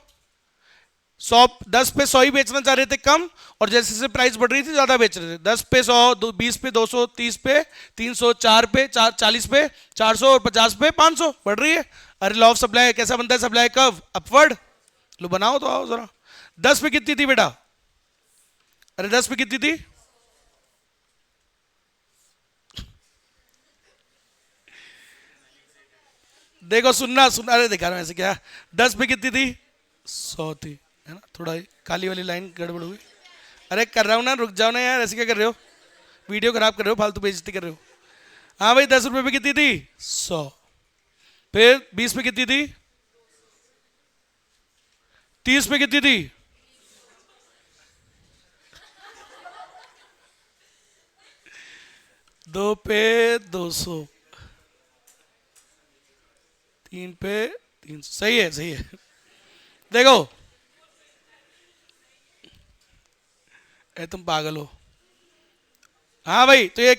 10 पे 100 ही बेचना चाह रहे थे कम, और जैसे जैसे प्राइस बढ़ रही थी ज्यादा बेच रहे थे, 10 पे 100, 20 पे 200, 30 पे 300, 4 पे 40 पे 400 और 50 पे 500 बढ़ रही है। अरे लॉ ऑफ सप्लाई कैसा बनता है, सप्लाई कर्व अपवर्ड। लो बनाओ तो आओ जरा, 10 पे कितनी थी बेटा, अरे 10 पे कितनी थी, देखो सुनना सुनना, अरे दिखा रहा हूं ऐसे क्या, 10 पे कितनी थी 100 थी, है ना, थोड़ा काली वाली लाइन गड़बड़ हुई, अरे कर रहा हूं ना, रुक जाओ ना यार, ऐसे क्या कर रहे हो, वीडियो खराब कर रहे हो, फालतू बेइज्जती कर रहे हो। हाँ भाई 10 रुपए पे कितनी थी 100, फिर 20 पे कितनी थी, 30 पे कितनी थी, दो पे 200, 3 पे 300, सही है सही है। देखो ए तुम पागल हो, हाँ भाई तो ये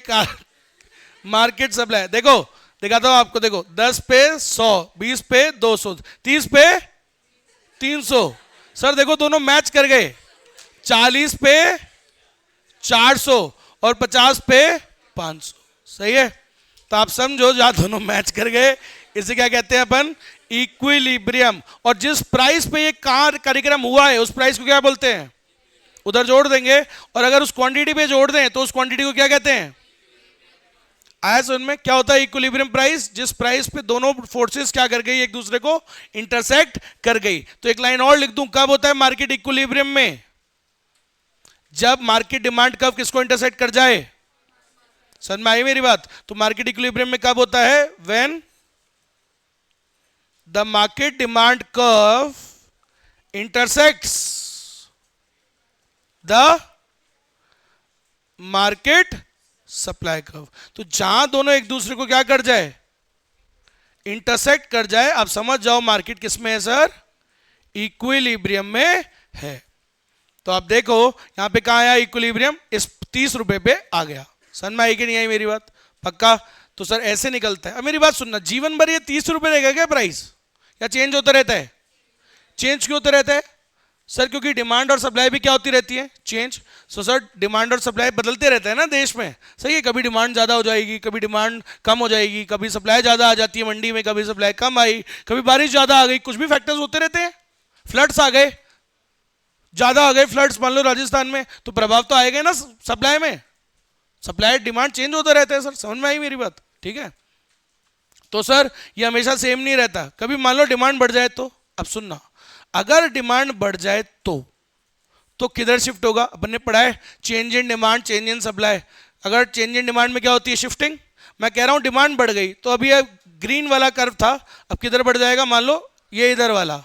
मार्केट सप्लाई, देखो दिखाता हूं आपको, देखो 10 पे 100, 20 पे 200, 30 पे 300, सर देखो दोनों मैच कर गए, 40 पे 400 और 50 पे 500, सही है। तो आप समझो जहां दोनों मैच कर गए, इसे क्या कहते हैं अपन, इक्विलिब्रियम। और जिस प्राइस पे ये कार्यक्रम हुआ है उस प्राइस को क्या बोलते हैं, उधर जोड़ देंगे, और अगर उस क्वांटिटी पे जोड़ दें तो उस क्वांटिटी को क्या कहते हैं, आया समझ में? क्या होता है इक्विलिब्रियम प्राइस? जिस प्राइस पे दोनों फोर्सेस क्या कर गई, एक दूसरे को इंटरसेक्ट कर गई। तो एक लाइन और लिख दूं, कब होता है मार्केट इक्विलिब्रियम में? जब मार्केट डिमांड कर्व किसको इंटरसेक्ट कर जाए। समझ में आई मेरी बात? तो मार्केट इक्विलिब्रियम में कब होता है? When the market demand curve intersects the market supply curve. तो जहां दोनों एक दूसरे को क्या कर जाए, इंटरसेक्ट कर जाए, आप समझ जाओ मार्केट किस में है सर? इक्विलिब्रियम में है। तो आप देखो यहां पे कहां आया इक्विलिब्रियम? इस 30 रुपए पे आ गया। समझ में आई कि नहीं आई मेरी बात? पक्का? तो सर ऐसे निकलता है। अब मेरी बात सुनना, जीवन भर ये 30 रुपए रहेगा क्या प्राइस, या चेंज होता रहता है? चेंज क्यों होता रहता है सर? क्योंकि डिमांड और सप्लाई भी क्या होती रहती है? चेंज। सो सर डिमांड और सप्लाई बदलते रहते हैं ना देश में, सही है? कभी डिमांड ज्यादा हो जाएगी, कभी डिमांड कम हो जाएगी, कभी सप्लाई ज्यादा आ जाती है मंडी में, कभी सप्लाई कम आई, कभी बारिश ज्यादा आ गई, कुछ भी फैक्टर्स होते रहते हैं। फ्लड्स आ गए, ज्यादा आ गए फ्लड्स मान लो राजस्थान में, तो प्रभाव तो आएगा ना सप्लाई में। सप्लाई डिमांड चेंज होता रहता है सर। समझ में आई मेरी बात? ठीक है। तो सर ये हमेशा सेम नहीं रहता, कभी मान लो डिमांड बढ़ जाए तो। अब सुनना, अगर डिमांड बढ़ जाए तो किधर शिफ्ट होगा? अपन ने पढ़ा है change in demand change in supply. अगर चेंज इन डिमांड में क्या होती है? शिफ्टिंग। मैं कह रहा हूं डिमांड बढ़ गई तो अभी ये ग्रीन वाला कर्व था, अब किधर बढ़ जाएगा? मान लो ये इधर वाला,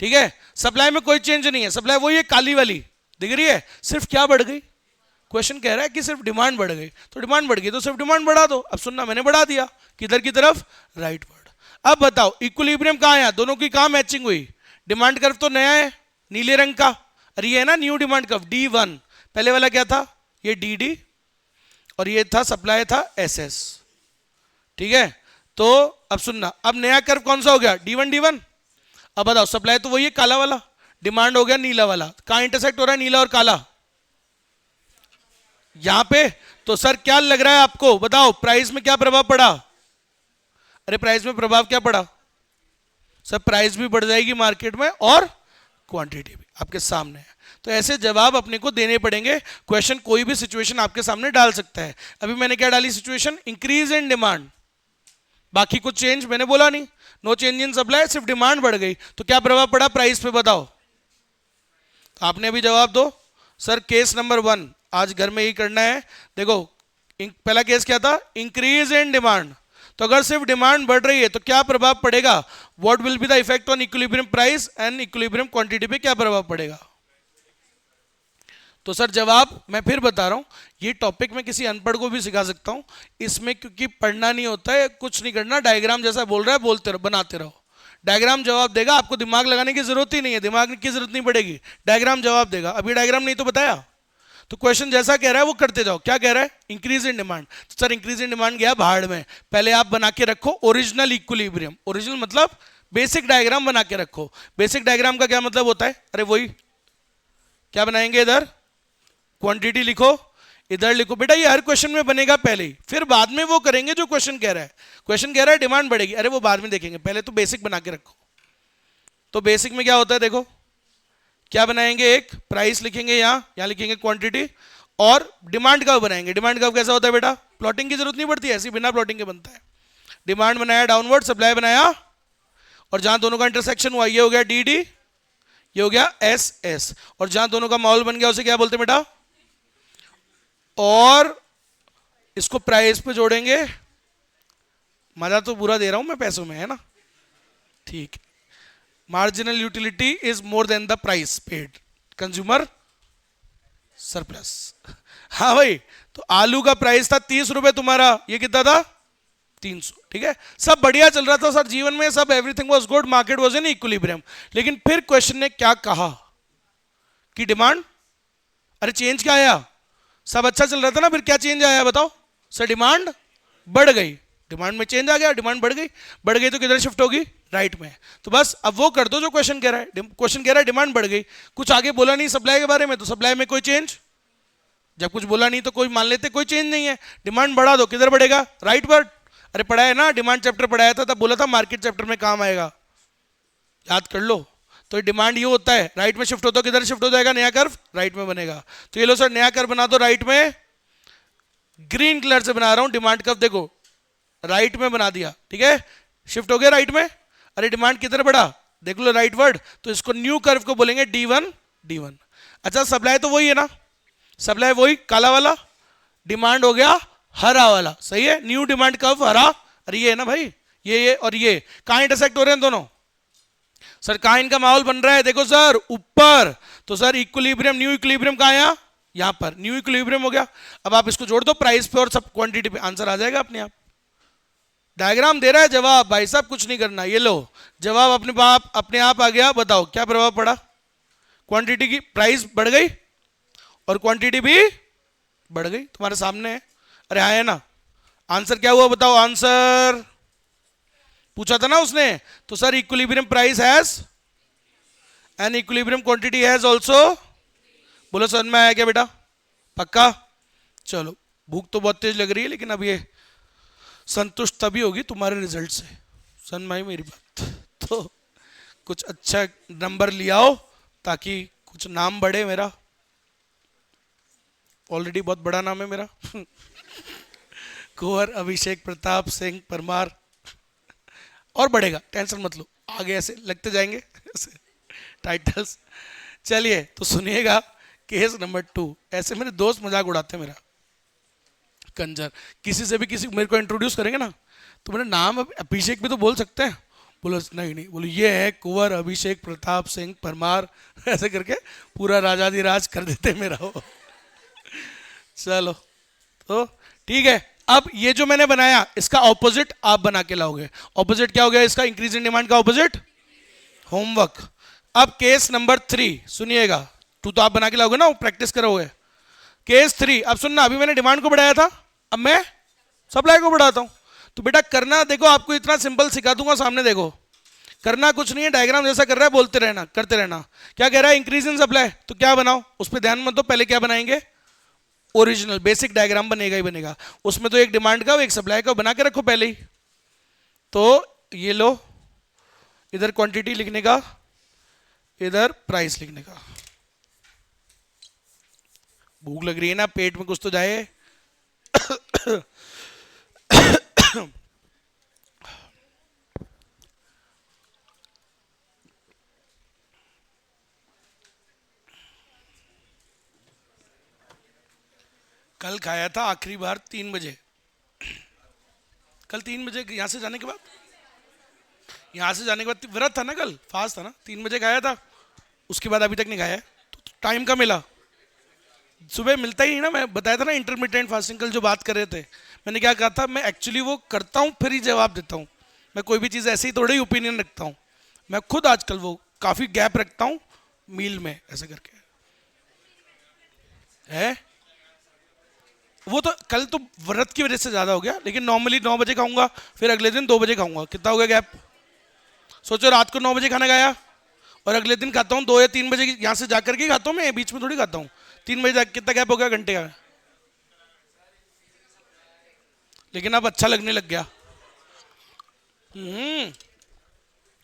ठीक है। सप्लाई में कोई चेंज नहीं है, सप्लाई वही है काली वाली दिख रही है, सिर्फ क्या बढ़ गई? क्वेश्चन कह रहा है कि सिर्फ डिमांड बढ़ गई, तो डिमांड बढ़ गई तो सिर्फ डिमांड बढ़ा दो। अब सुनना, मैंने बढ़ा दिया, किधर की तरफ? Right word. अब बताओ इक्विलिब्रियम कहां है? दोनों की कहां मैचिंग हुई? डिमांड कर्व तो नया है नीले रंग का, अरे ये है ना न्यू डिमांड कर्व D1, पहले वाला क्या था? ये DD, और ये था सप्लाई था SS, ठीक है। तो अब सुनना, अब नया कर्व कौन सा हो गया? D1 D1। अब बताओ सप्लाई तो वही है काला वाला, डिमांड हो गया नीला वाला, कहां इंटरसेक्ट हो रहा है नीला और काला? यहां पे। तो सर क्या लग रहा है आपको, बताओ प्राइस में क्या प्रभाव पड़ा? अरे प्राइस में प्रभाव क्या पड़ा सर? प्राइस भी बढ़ जाएगी मार्केट में और क्वांटिटी भी आपके सामने है। तो ऐसे जवाब अपने को देने पड़ेंगे। क्वेश्चन कोई भी सिचुएशन आपके सामने डाल सकता है। अभी मैंने क्या डाली सिचुएशन? इंक्रीज इन डिमांड, बाकी कुछ चेंज मैंने बोला नहीं, नो चेंज इन सप्लाई, सिर्फ डिमांड बढ़ गई, तो क्या प्रभाव पड़ा प्राइस पे? बताओ। तो आपने अभी जवाब दो सर। केस नंबर 1 आज घर में ही करना है। देखो पहला केस क्या था? Increase in demand. तो अगर सिर्फ डिमांड बढ़ रही है तो क्या प्रभाव पड़ेगा? What will be the effect on equilibrium price and equilibrium quantity पे क्या प्रभाव पड़ेगा? तो सर जवाब मैं फिर बता रहा हूं, ये टॉपिक मैं किसी अनपढ़ को भी सिखा सकता हूं, इसमें क्योंकि पढ़ना नहीं होता है, कुछ नहीं करना, डायग्राम जैसा बोल रहा है बोलते रहो, बनाते रहो। डायग्राम जवाब देगा, आपको दिमाग लगाने की जरूरत ही नहीं है, दिमाग की जरूरत नहीं पड़ेगी, डायग्राम जवाब देगा। अभी डायग्राम नहीं तो बताया, तो क्वेश्चन जैसा कह रहा है वो करते जाओ। क्या कह रहा है? Increase in demand. तो सर इंक्रीज इन डिमांड गया भाड़ में, पहले आप बना के रखो ओरिजिनल इक्विलिब्रियम। ओरिजिनल मतलब बेसिक डायग्राम बना के रखो। बेसिक डायग्राम का क्या मतलब होता है? अरे वही क्या बनाएंगे, इधर क्वांटिटी लिखो, इधर लिखो। बेटा ये हर क्वेश्चन में बनेगा पहले ही, फिर बाद में वो करेंगे जो क्वेश्चन कह रहा है। क्वेश्चन कह रहा है डिमांड बढ़ेगी, अरे वो बाद में देखेंगे, पहले तो बेसिक बना के रखो। तो बेसिक में क्या होता है? देखो क्या बनाएंगे, एक प्राइस लिखेंगे, यहां लिखेंगे क्वांटिटी, और डिमांड कर्व बनाएंगे। डिमांड कर्व कैसा होता है बेटा? प्लॉटिंग की जरूरत नहीं पड़ती, ऐसी बिना प्लॉटिंग के बनता है। डिमांड बनाया डाउनवर्ड, सप्लाई बनाया, और जहां दोनों का इंटरसेक्शन हुआ ये हो गया DD, ये हो गया SS, और जहां दोनों का मॉल बन गया उसे क्या बोलते हैं बेटा? और इसको प्राइस पे जोड़ेंगे। मजा तो पूरा दे रहा हूं मैं पैसों में, है ना? ठीक। Marginal utility is more than the price paid, consumer surplus. हाँ भाई, तो आलू का प्राइस था 30 रुपए तुम्हारा, ये कितना था? 300, ठीक है। सब बढ़िया चल रहा था सर जीवन में, सब everything was good, market was in equilibrium. लेकिन फिर क्वेश्चन ने क्या कहा कि डिमांड, अरे चेंज क्या आया? सब अच्छा चल रहा था ना, फिर क्या चेंज आया बताओ? सर डिमांड बढ़ गई, डिमांड में चेंज आ गया, डिमांड बढ़ गई, बढ़ गई तो किधर शिफ्ट होगी? राइट में। तो बस अब वो कर दो जो क्वेश्चन कह रहा है। क्वेश्चन कह रहा है डिमांड बढ़ गई, कुछ आगे बोला नहीं सप्लाई के बारे में, तो सप्लाई में कोई चेंज, जब कुछ बोला नहीं तो कोई मान लेते कोई चेंज नहीं है। डिमांड बढ़ा दो, किधर बढ़ेगा? Right word. अरे पढ़ा है ना, डिमांड चैप्टर पढ़ाया था, तब बोला था मार्केट चैप्टर में काम आएगा, याद कर लो। तो डिमांड ये होता है, राइट में शिफ्ट होता है, किधर शिफ्ट हो जाएगा? नया कर्व राइट में बनेगा। तो ये लो सर नया कर्व बना दो राइट में, ग्रीन कलर से बना रहा हूं डिमांड कर्व, देखो राइट में बना दिया, ठीक है, शिफ्ट हो गया राइट में। अरे डिमांड किधर बढ़ा, देख लो राइट वर्ड, तो इसको न्यू कर्व को बोलेंगे D1 D1। अच्छा सप्लाई तो वही है ना, सप्लाई वही काला वाला, डिमांड हो गया हरा वाला, सही है, न्यू डिमांड कर्व हरा। अरे ये है ना भाई, ये और ये कहां इंटरसेक्ट हो रहे हैं दोनों, सर कहां इनका माहौल बन रहा है, देखो सर ऊपर, तो सर इक्विलिब्रियम, न्यू इक्विलिब्रियम कहां है, यहां पर न्यू इक्विलिब्रियम हो गया। अब आप इसको जोड़ दो प्राइस पे और सब क्वांटिटी पे, आंसर आ जाएगा अपने आप। डायग्राम दे रहा है जवाब, भाई साहब कुछ नहीं करना, ये लो जवाब अपने आप आ गया। बताओ क्या प्रभाव पड़ा, क्वांटिटी की प्राइस बढ़ गई और क्वांटिटी भी बढ़ गई, तुम्हारे सामने है। अरे हाँ है ना, आंसर क्या हुआ बताओ, आंसर पूछा था ना उसने, तो sir equilibrium price has and equilibrium quantity has also. बोलो समझ में आया क्या बेटा, पक्का। चलो भूख तो बहुत तेज लग रही है, लेकिन अब ये संतुष्ट तभी होगी तुम्हारे रिजल्ट से, समझ में आई मेरी बात। तो कुछ अच्छा नंबर ले आओ ताकि कुछ नाम बढ़े मेरा, ऑलरेडी बहुत बड़ा नाम है मेरा कुंवर अभिषेक प्रताप सिंह परमार, और बढ़ेगा, टेंशन मत लो, आगे ऐसे लगते जाएंगे ऐसे टाइटल्स। चलिए तो सुनिएगा केस नंबर 2। ऐसे मेरे दोस्त मजाक उड़ाते हैं मेरा, कंजर, किसी से भी किसी मेरे को इंट्रोड्यूस करेंगे ना, तो मेरा नाम अभिषेक भी तो बोल सकते हैं, बोलो नहीं नहीं, बोलो ये है कुंवर अभिषेक प्रताप सिंह परमार ऐसे करके पूरा राजाधिराज कर देते मेरा वो चलो तो ठीक है। अब ये जो मैंने बनाया इसका ऑपोजिट आप बना के लाओगे। ऑपोजिट क्या हो गया इसका, इंक्रीज इन डिमांड का ऑपोजिट होमवर्क। अब केस नंबर 3 सुनिएगा, 2 तो आप बना के लाओगे ना, प्रैक्टिस करोगे। केस 3, अब सुनना, अभी मैंने डिमांड को बढ़ाया था, अब मैं सप्लाई को बढ़ाता हूं। तो बेटा करना, देखो आपको इतना सिंपल सिखा दूंगा, सामने देखो, करना कुछ नहीं है, डायग्राम जैसा कर रहा है बोलते रहना, करते रहना। क्या कह रहा है, इंक्रीज इन सप्लाई, तो क्या बनाओ, उस पर ध्यान मत दो, पहले क्या बनाएंगे, ओरिजिनल बेसिक डायग्राम बनेगा ही बनेगा, उसमें तो एक डिमांड का एक सप्लाई का बना के रखो पहले ही। तो ये लो, इधर क्वांटिटी लिखने का, इधर प्राइस लिखने का। भूख लग रही है ना, पेट में कुछ तो जाए कल खाया था आखिरी बार 3 बजे, कल 3 बजे यहां से जाने के बाद, यहां से जाने के बाद व्रत था ना, कल फास्ट था ना, 3 बजे खाया था, उसके बाद अभी तक नहीं खाया। तो टाइम का मिला, सुबह मिलता ही नहीं ना, मैं बताया था ना इंटरमिटेंट फास्टिंग कल जो बात कर रहे थे, मैंने क्या कहा था, मैं एक्चुअली वो करता हूँ फिर ही जवाब देता हूँ, मैं कोई भी चीज़ ऐसे ही थोड़ा ही ओपिनियन रखता हूँ, मैं खुद आजकल वो काफ़ी गैप रखता हूँ मील में ऐसे करके है। वो तो कल तो व्रत की वजह से ज़्यादा हो गया, लेकिन नॉर्मली 9 बजे खाऊंगा, फिर अगले दिन 2 बजे खाऊंगा, कितना हो गया गैप, सोचो रात को 9 बजे खाना खाया और अगले दिन खाता हूँ 2 या 3 बजे, यहाँ से जाकर के खाता हूँ मैं, बीच में थोड़ी खाता हूँ, 3 बजे कितना गैप हो गया, घंटे का, लेकिन अब अच्छा लगने लग गया।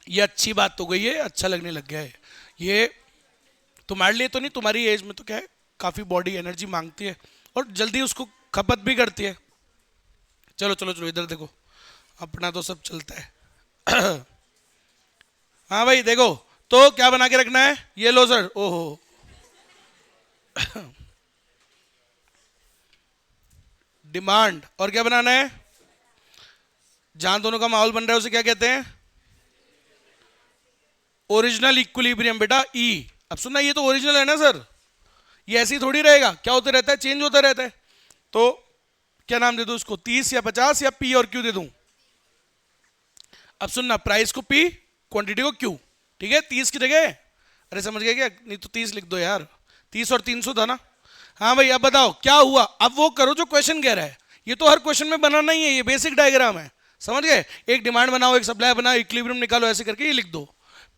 ये अच्छी बात तो गई है, अच्छा लगने लग गया है। ये तुम्हारे लिए तो नहीं, तुम्हारी एज में तो क्या है, काफ़ी बॉडी एनर्जी मांगती है और जल्दी उसको खपत भी करती है। चलो चलो चलो इधर देखो, अपना तो सब चलता है हाँ भाई देखो, तो क्या बना के रखना है, ये लो सर, ओहो डिमांड, और क्या बनाना है, जहां दोनों का माहौल बन रहा है उसे क्या कहते हैं, ओरिजिनल इक्विलिब्रियम बेटा, ई। अब सुनना, ये तो ओरिजिनल है ना सर, ये ऐसे ही थोड़ी रहेगा, क्या होता रहता है, चेंज होता रहता है। तो क्या नाम दे दूं उसको, 30 या 50 या पी और क्यू दे दूं। अब सुनना, प्राइस को पी, क्वांटिटी को क्यू, ठीक है, 30 की जगह, अरे समझ गए क्या, नहीं तो 30 लिख दो यार, 30 और 300 था ना। हाँ भाई अब बताओ क्या हुआ, अब वो करो जो क्वेश्चन कह रहा है, ये तो हर क्वेश्चन में बनाना ही है, ये बेसिक डायग्राम है, समझ गए, एक डिमांड बनाओ, एक सप्लाई बनाओ, इक्विलिब्रियम निकालो, ऐसे करके ये लिख दो,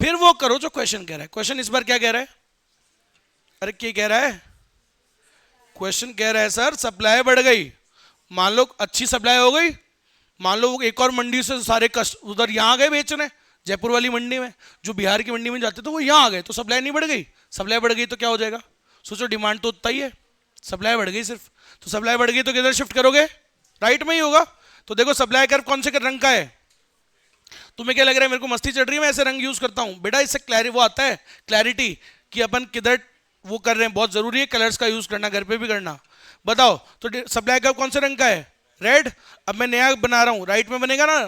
फिर वो करो जो क्वेश्चन कह रहा है। क्वेश्चन इस बार क्या कह रहा है, अरे क्या कह रहा है, क्वेश्चन कह रहा है सर सप्लाई बढ़ गई, मान लो अच्छी सप्लाई हो गई, मान लो एक और मंडी से सारे कस्ट उधर यहाँ गए बेचने, जयपुर वाली मंडी में, जो बिहार की मंडी में जाते तो वो यहाँ आ गए, तो सप्लाई नहीं बढ़ गई, सप्लाई बढ़ गई तो क्या हो जाएगा, सोचो डिमांड तो उतना ही है, सप्लाई बढ़ गई सिर्फ, तो सप्लाई बढ़ गई तो किधर शिफ्ट करोगे, राइट में ही होगा। तो देखो सप्लाई कर्व कौन से रंग का है, तुम्हें क्या लग रहा है मेरे को मस्ती चढ़ रही है मैं ऐसे रंग यूज करता हूं, बेटा इससे वो आता है क्लैरिटी कि अपन किधर वो कर रहे हैं, बहुत जरूरी है कलर्स का यूज करना, घर पे भी करना। बताओ तो सप्लाई कर्व कौन से रंग का है, रेड। अब मैं नया बना रहा हूँ, राइट में बनेगा ना,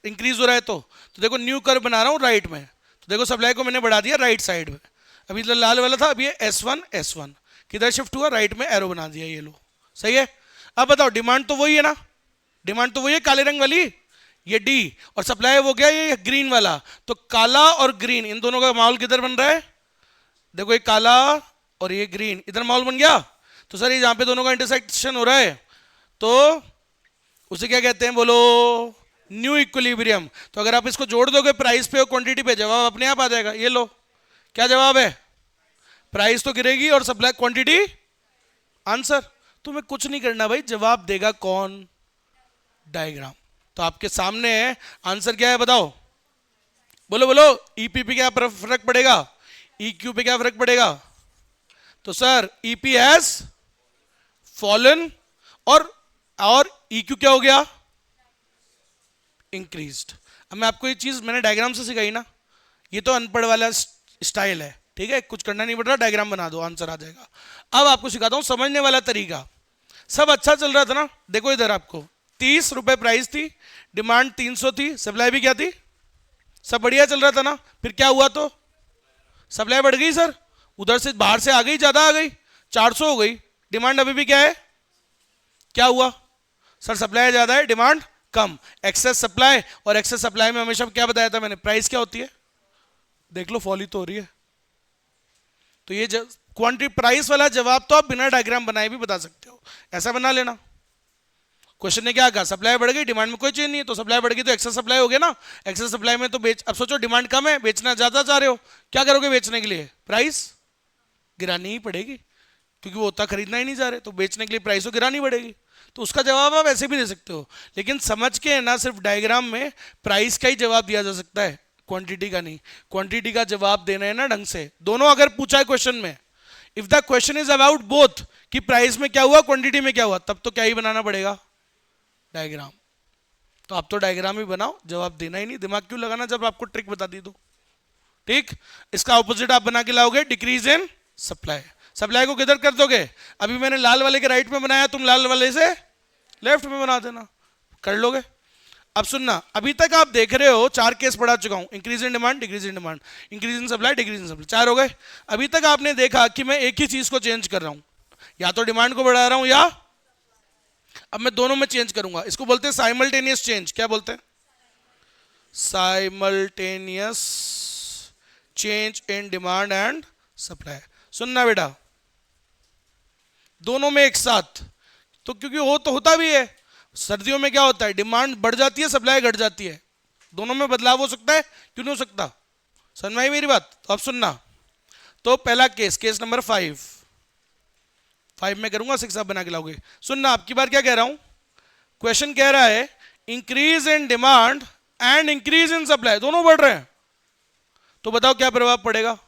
इंक्रीज हो रहा है तो देखो न्यू कर्व बना रहा हूँ राइट में, तो देखो सप्लाई को मैंने बढ़ा दिया राइट साइड में। अभी तो लाल वाला था, अब ये S1 किधर शिफ्ट हुआ, राइट में एरो बना दिया, ये लो सही है। अब बताओ डिमांड तो वही है ना, डिमांड तो वही है काले रंग वाली, ये डी, और सप्लाई वो गया ये ग्रीन वाला, तो काला और ग्रीन इन दोनों का माहौल किधर बन रहा है, देखो ये काला और ये ग्रीन, इधर माहौल बन गया। तो सर ये जहां पे दोनों का इंटरसेक्शन हो रहा है तो उसे क्या कहते हैं बोलो, न्यू इक्विलिब्रियम। तो अगर आप इसको जोड़ दोगे प्राइस पे और क्वांटिटी पे, जवाब अपने आप आ जाएगा। ये लो क्या जवाब है, प्राइस तो गिरेगी और सप्लाई क्वांटिटी आंसर। तुम्हें कुछ नहीं करना भाई, जवाब देगा कौन, डायग्राम। तो आपके सामने है आंसर क्या है बताओ, बोलो बोलो, ईपी पे क्या फर्क पड़ेगा, ईक्यू पे क्या फर्क पड़ेगा। तो सर ईपी हैज फॉलन और ईक्यू क्या हो गया, इंक्रीज्ड। अब मैं आपको ये चीज मैंने डायग्राम से सिखाई ना, ये तो अनपढ़ वाला स्टाइल है, ठीक है, कुछ करना नहीं पड़ रहा, डायग्राम बना दो आंसर आ जाएगा। अब आपको सिखाता हूं समझने वाला तरीका। सब अच्छा चल रहा था ना, देखो इधर आपको 30 रुपए प्राइस थी, डिमांड 300 थी, सप्लाई भी क्या थी, सब बढ़िया चल रहा था ना। फिर क्या हुआ, तो सप्लाई बढ़ गई सर, उधर से बाहर से आ गई, ज्यादा आ गई, 400 हो गई, डिमांड अभी भी क्या है, क्या हुआ सर, सप्लाई ज्यादा है डिमांड कम, एक्सेस सप्लाई। और एक्सेस सप्लाई में हमेशा क्या बताया था मैंने, प्राइस क्या होती है, देख लो फॉली तो हो रही है। तो ये क्वांटिटी प्राइस वाला जवाब तो आप बिना डायग्राम बनाए भी बता सकते हो, ऐसा बना लेना। क्वेश्चन ने क्या कहा, सप्लाई बढ़ गई, डिमांड में कोई चेंज नहीं है, तो सप्लाई बढ़ गई तो एक्सेस सप्लाई हो गया ना। एक्सेस सप्लाई में तो बेच, अब सोचो डिमांड कम है, बेचना ज्यादा चाह रहे हो, क्या करोगे बेचने के लिए, प्राइस गिरानी ही पड़ेगी, क्योंकि वो उतना खरीदना ही नहीं चाह रहे, तो बेचने के लिए प्राइस तो गिरानी पड़ेगी। तो उसका जवाब आप ऐसे भी दे सकते हो, लेकिन समझ के ना सिर्फ डायग्राम में प्राइस का ही जवाब दिया जा सकता है, क्वांटिटी का नहीं। क्वांटिटी का जवाब देना है ना ढंग से, दोनों अगर पूछा है क्वेश्चन में, if the question is about both कि प्राइस में क्या हुआ क्वांटिटी में क्या हुआ, तब तो क्या ही बनाना पड़ेगा, डायग्राम। तो आप तो डायग्राम ही बनाओ, जवाब देना ही नहीं, दिमाग क्यों लगाना जब आपको ट्रिक बता दी तो। ठीक, इसका ऑपोजिट आप बना के लाओगे, डिक्रीज इन सप्लाई। सप्लाई को किधर कर दोगे, अभी मैंने लाल वाले के राइट में बनाया, तुम लाल वाले से लेफ्ट में बना देना, कर लोगे। अब सुनना, अभी तक आप देख रहे हो 4 केस पढ़ा चुका हूं, increase in demand, decrease in demand, increase in supply, decrease in supply, 4 हो गए। अभी तक आपने देखा कि मैं एक ही चीज को चेंज कर रहा हूं, या तो डिमांड को बढ़ा रहा हूं या, अब मैं दोनों में चेंज करूंगा, इसको बोलते हैं साइमल्टेनियस चेंज। क्या बोलते हैं, simultaneous change in demand and supply. सुनना बेटा, दोनों में एक साथ, तो क्योंकि हो तो होता भी है, सर्दियों में क्या होता है, डिमांड बढ़ जाती है, सप्लाई घट जाती है, दोनों में बदलाव हो सकता है, क्यों नहीं हो सकता, समझ में आई मेरी बात। तो अब सुनना, तो पहला केस, केस नंबर 5 में करूंगा, 6 आप बना के लाओगे। सुनना, आपकी बार क्या कह रहा हूं, क्वेश्चन कह रहा है increase in demand and increase in supply, दोनों बढ़ रहे हैं, तो बताओ क्या प्रभाव पड़ेगा।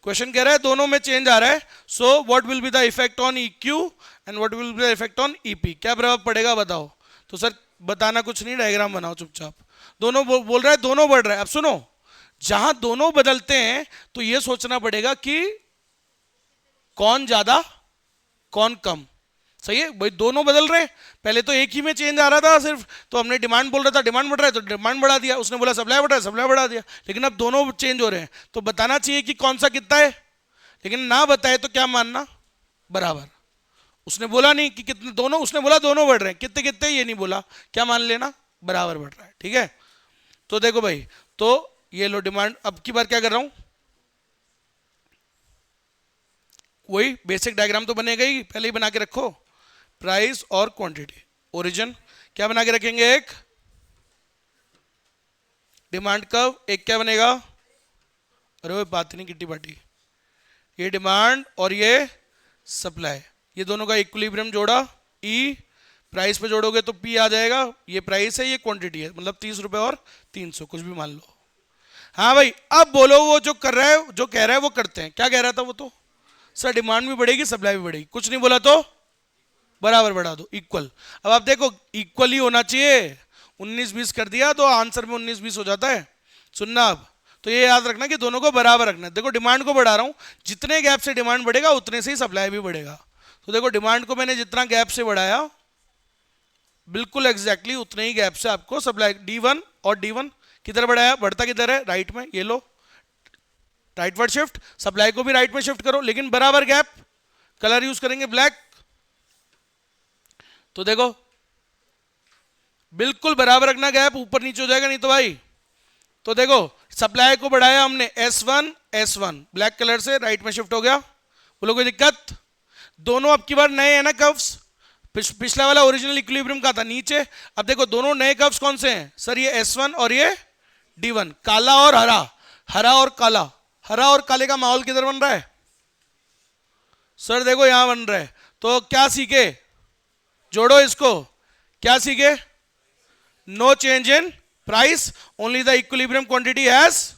क्वेश्चन कह रहा है दोनों में चेंज आ रहा है, so what will be the effect on EQ and what will be the effect on EP, क्या प्रभाव पड़ेगा बताओ। तो सर बताना कुछ नहीं, डायग्राम बनाओ चुपचाप। दोनों बोल रहा है दोनों बढ़ रहा है। अब सुनो, जहां दोनों बदलते हैं तो यह सोचना पड़ेगा कि कौन ज्यादा कौन कम, सही है भाई, दोनों बदल रहे हैं। पहले तो एक ही में चेंज आ रहा था सिर्फ, तो हमने डिमांड बोल रहा था डिमांड बढ़ रहा है तो डिमांड बढ़ा दिया, उसने बोला सप्लाई बढ़ रहा है सप्लाई बढ़ा दिया, लेकिन अब दोनों चेंज हो रहे हैं, तो बताना चाहिए कि कौन सा कितना है, लेकिन ना बताए तो क्या मानना, बराबर। उसने बोला नहीं कि कितने, दोनों, उसने बोला दोनों बढ़ रहे हैं, कितने कितने ये नहीं बोला, क्या मान लेना, बराबर बढ़ रहा है, ठीक है। तो देखो भाई, तो ये लो डिमांड, अब की बार क्या कर रहा हूं, वही बेसिक डायग्राम तो बनेगा ही, पहले ही बना के रखो, प्राइस और क्वांटिटी, ओरिजिन क्या बना के रखेंगे, एक डिमांड कर्व, एक क्या बनेगा, अरे वो बात नहीं किट्टी पार्टी, ये डिमांड और ये सप्लाई, ये दोनों का इक्विलिब्रियम जोड़ा, E प्राइस पे जोड़ोगे तो P आ जाएगा, ये प्राइस है ये क्वांटिटी है, मतलब 30 रुपए और 300 कुछ भी मान लो। हाँ भाई, अब बोलो वो जो कर रहा है, जो कह रहा है वो करते हैं, क्या कह रहा था वो, तो सर डिमांड भी बढ़ेगी सप्लाई भी बढ़ेगी, कुछ नहीं बोला तो बराबर बढ़ा दो, इक्वल। अब आप देखो इक्वल ही होना चाहिए, 19-20 कर दिया तो आंसर में 19-20 हो जाता है। सुनना अब, तो ये याद रखना कि दोनों को बराबर रखना है। देखो डिमांड को बढ़ा रहा हूं, जितने गैप से डिमांड बढ़ेगा उतने से ही सप्लाई भी बढ़ेगा। तो देखो डिमांड को मैंने जितना गैप से बढ़ाया बिल्कुल एग्जैक्टली उतने ही गैप से आपको सप्लाई, D1 और D1 किधर बढ़ाया, बढ़ता किधर है, राइट में, ये लो राइटवर्ड शिफ्ट, सप्लाई को भी राइट में शिफ्ट करो लेकिन बराबर गैप, कलर यूज करेंगे ब्लैक। तो देखो बिल्कुल बराबर रखना गैप, ऊपर नीचे हो जाएगा नहीं तो भाई। तो देखो सप्लाई को बढ़ाया हमने S1 ब्लैक कलर से राइट में शिफ्ट हो गया, बोलो कोई दिक्कत। दोनों अब की बार नए हैं ना कर्व्स, पिछला वाला ओरिजिनल इक्विलिब्रियम का था नीचे, अब देखो दोनों नए कर्व्स कौन से हैं सर, ये S1 और ये D1, काला और हरा, हरा और काला, हरा और काले का माहौल किधर बन रहा है सर, देखो यहां बन रहा है। तो क्या सीखे, जोड़ो इसको, क्या सीखे, no change in price, only the equilibrium quantity has,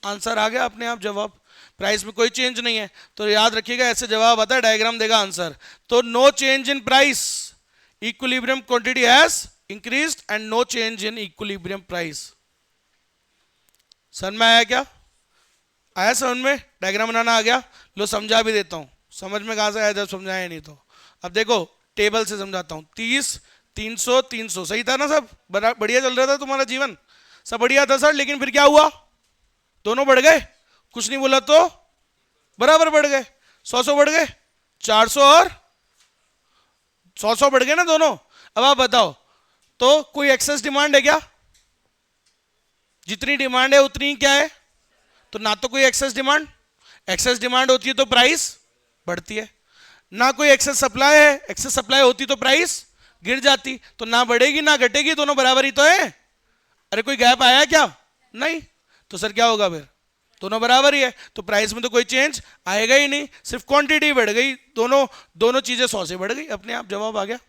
answer आ गया अपने आप जवाब, प्राइस में कोई चेंज नहीं है। तो याद रखिएगा ऐसे जवाब आता है, डायग्राम देगा आंसर। तो no change in price, equilibrium quantity has increased and no change in equilibrium price. समझ में आया क्या, आया समझ में, डायग्राम बनाना आ गया। लो समझा भी देता हूं, समझ में कहां से आया जब समझाया नहीं तो। अब देखो टेबल से समझाता हूं, 30 300 300 सही था ना सब, बढ़िया चल रहा था तुम्हारा जीवन, सब बढ़िया था सर, लेकिन फिर क्या हुआ, दोनों बढ़ गए, कुछ नहीं बोला तो बराबर बढ़ गए, 100 बढ़ गए, 400 और 100 बढ़ गए ना दोनों। अब आप बताओ तो कोई एक्सेस डिमांड है क्या, जितनी डिमांड है उतनी क्या है, तो ना तो कोई एक्सेस डिमांड होती है तो प्राइस बढ़ती है, ना कोई एक्सेस सप्लाई है, एक्सेस सप्लाई होती तो प्राइस गिर जाती, तो ना बढ़ेगी ना घटेगी, दोनों बराबर ही तो है। अरे कोई गैप आया क्या, नहीं, तो सर क्या होगा फिर, दोनों बराबर ही है, तो प्राइस में तो कोई चेंज आएगा ही नहीं, सिर्फ क्वांटिटी बढ़ गई, दोनों चीजें 100 से बढ़ गई, अपने आप जवाब आ गया।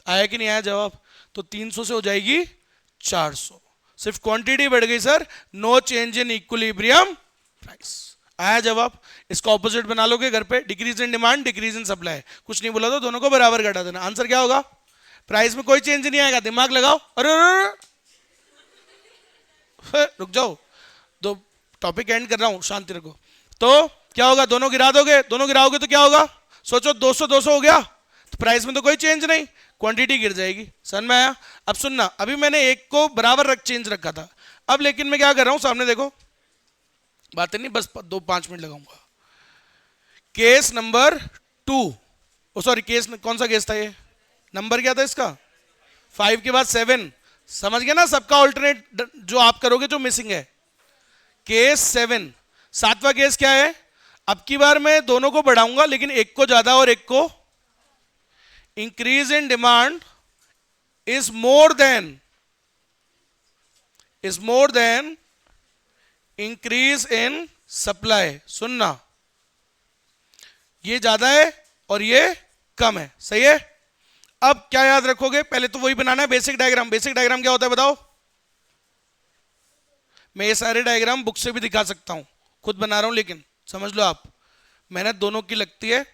आया कि नहीं आया जवाब, तो 300 से हो जाएगी 400, सिर्फ क्वांटिटी बढ़ गई sir, no change in equilibrium price. आया जवाब, इसका ऑपोजिट बना लोगे घर पे, decrease in demand decrease in supply, कुछ नहीं बोला तो दोनों को बराबर घटा देना, आंसर क्या होगा, प्राइस में कोई चेंज नहीं आएगा, दिमाग लगाओ, अरे रुक जाओ, दो टॉपिक एंड कर रहा हूं, शांति रखो। तो क्या होगा, दोनों गिरा दोगे, दोनों गिराओगे तो क्या होगा, सोचो 200 हो गया, तो प्राइस में तो कोई चेंज नहीं, क्वांटिटी गिर जाएगी, समझ में आया। अब सुनना, अभी मैंने एक को बराबर चेंज रखा था, अब लेकिन मैं क्या कर रहा हूं, सामने देखो, बातें नहीं, बस 2-5 मिनट लगाऊंगा। केस नंबर 2, सॉरी केस कौन सा केस था ये, नंबर क्या था इसका, 5 के बाद 7, समझ गए ना, सबका ऑल्टरनेट जो आप करोगे जो मिसिंग है, केस 7, 7वां केस क्या है, अब की बार मैं दोनों को बढ़ाऊंगा लेकिन एक को ज्यादा और एक को, increase in demand is more than increase in supply. सुनना, ये ज्यादा है और ये कम है, सही है। अब क्या याद रखोगे, पहले तो वही बनाना है बेसिक डायग्राम। बेसिक डायग्राम क्या होता है बताओ, मैं ये सारे डायग्राम बुक से भी दिखा सकता हूं, खुद बना रहा हूं, लेकिन समझ लो आप, मेहनत दोनों की लगती है।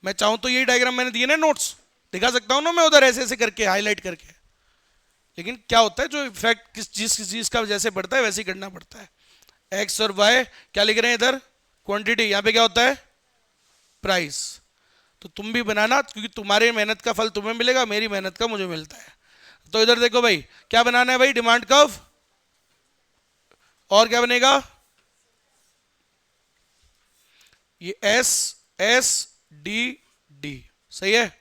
मैं चाहूं तो यही डायग्राम मैंने दिए ना नोट्स, दिखा सकता हूं ना मैं उधर ऐसे ऐसे करके हाईलाइट करके, लेकिन क्या होता है जो इफेक्ट किस चीज का जैसे पड़ता है वैसे ही करना पड़ता है। एक्स और वाई क्या लिख रहे हैं इधर, क्वांटिटी, यहां पे क्या होता है प्राइस। तो तुम भी बनाना, क्योंकि तुम्हारी मेहनत का फल तुम्हें मिलेगा, मेरी मेहनत का मुझे मिलता है। तो इधर देखो भाई, क्या बनाना है भाई, डिमांड कर्व, और क्या बनेगा, ये एस एस डी डी, सही है।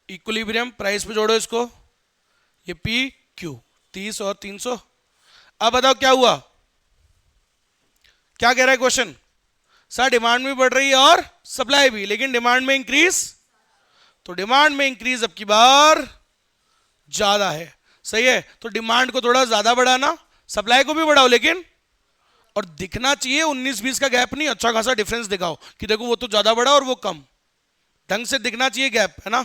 इक्विलिब्रियम प्राइस पे जोड़ो इसको, ये पी क्यू, 30 और 300। अब बताओ क्या हुआ, क्या कह रहा है क्वेश्चन, सर डिमांड भी बढ़ रही है और सप्लाई भी, लेकिन डिमांड में इंक्रीज, तो डिमांड में इंक्रीज अब की बार ज्यादा है, सही है। तो डिमांड को थोड़ा ज्यादा बढ़ाना, सप्लाई को भी बढ़ाओ, लेकिन और दिखना चाहिए 19-20 का गैप नहीं, अच्छा खासा डिफरेंस दिखाओ कि देखो वो तो ज्यादा बढ़ा और वो कम, ढंग से दिखना चाहिए गैप, है ना।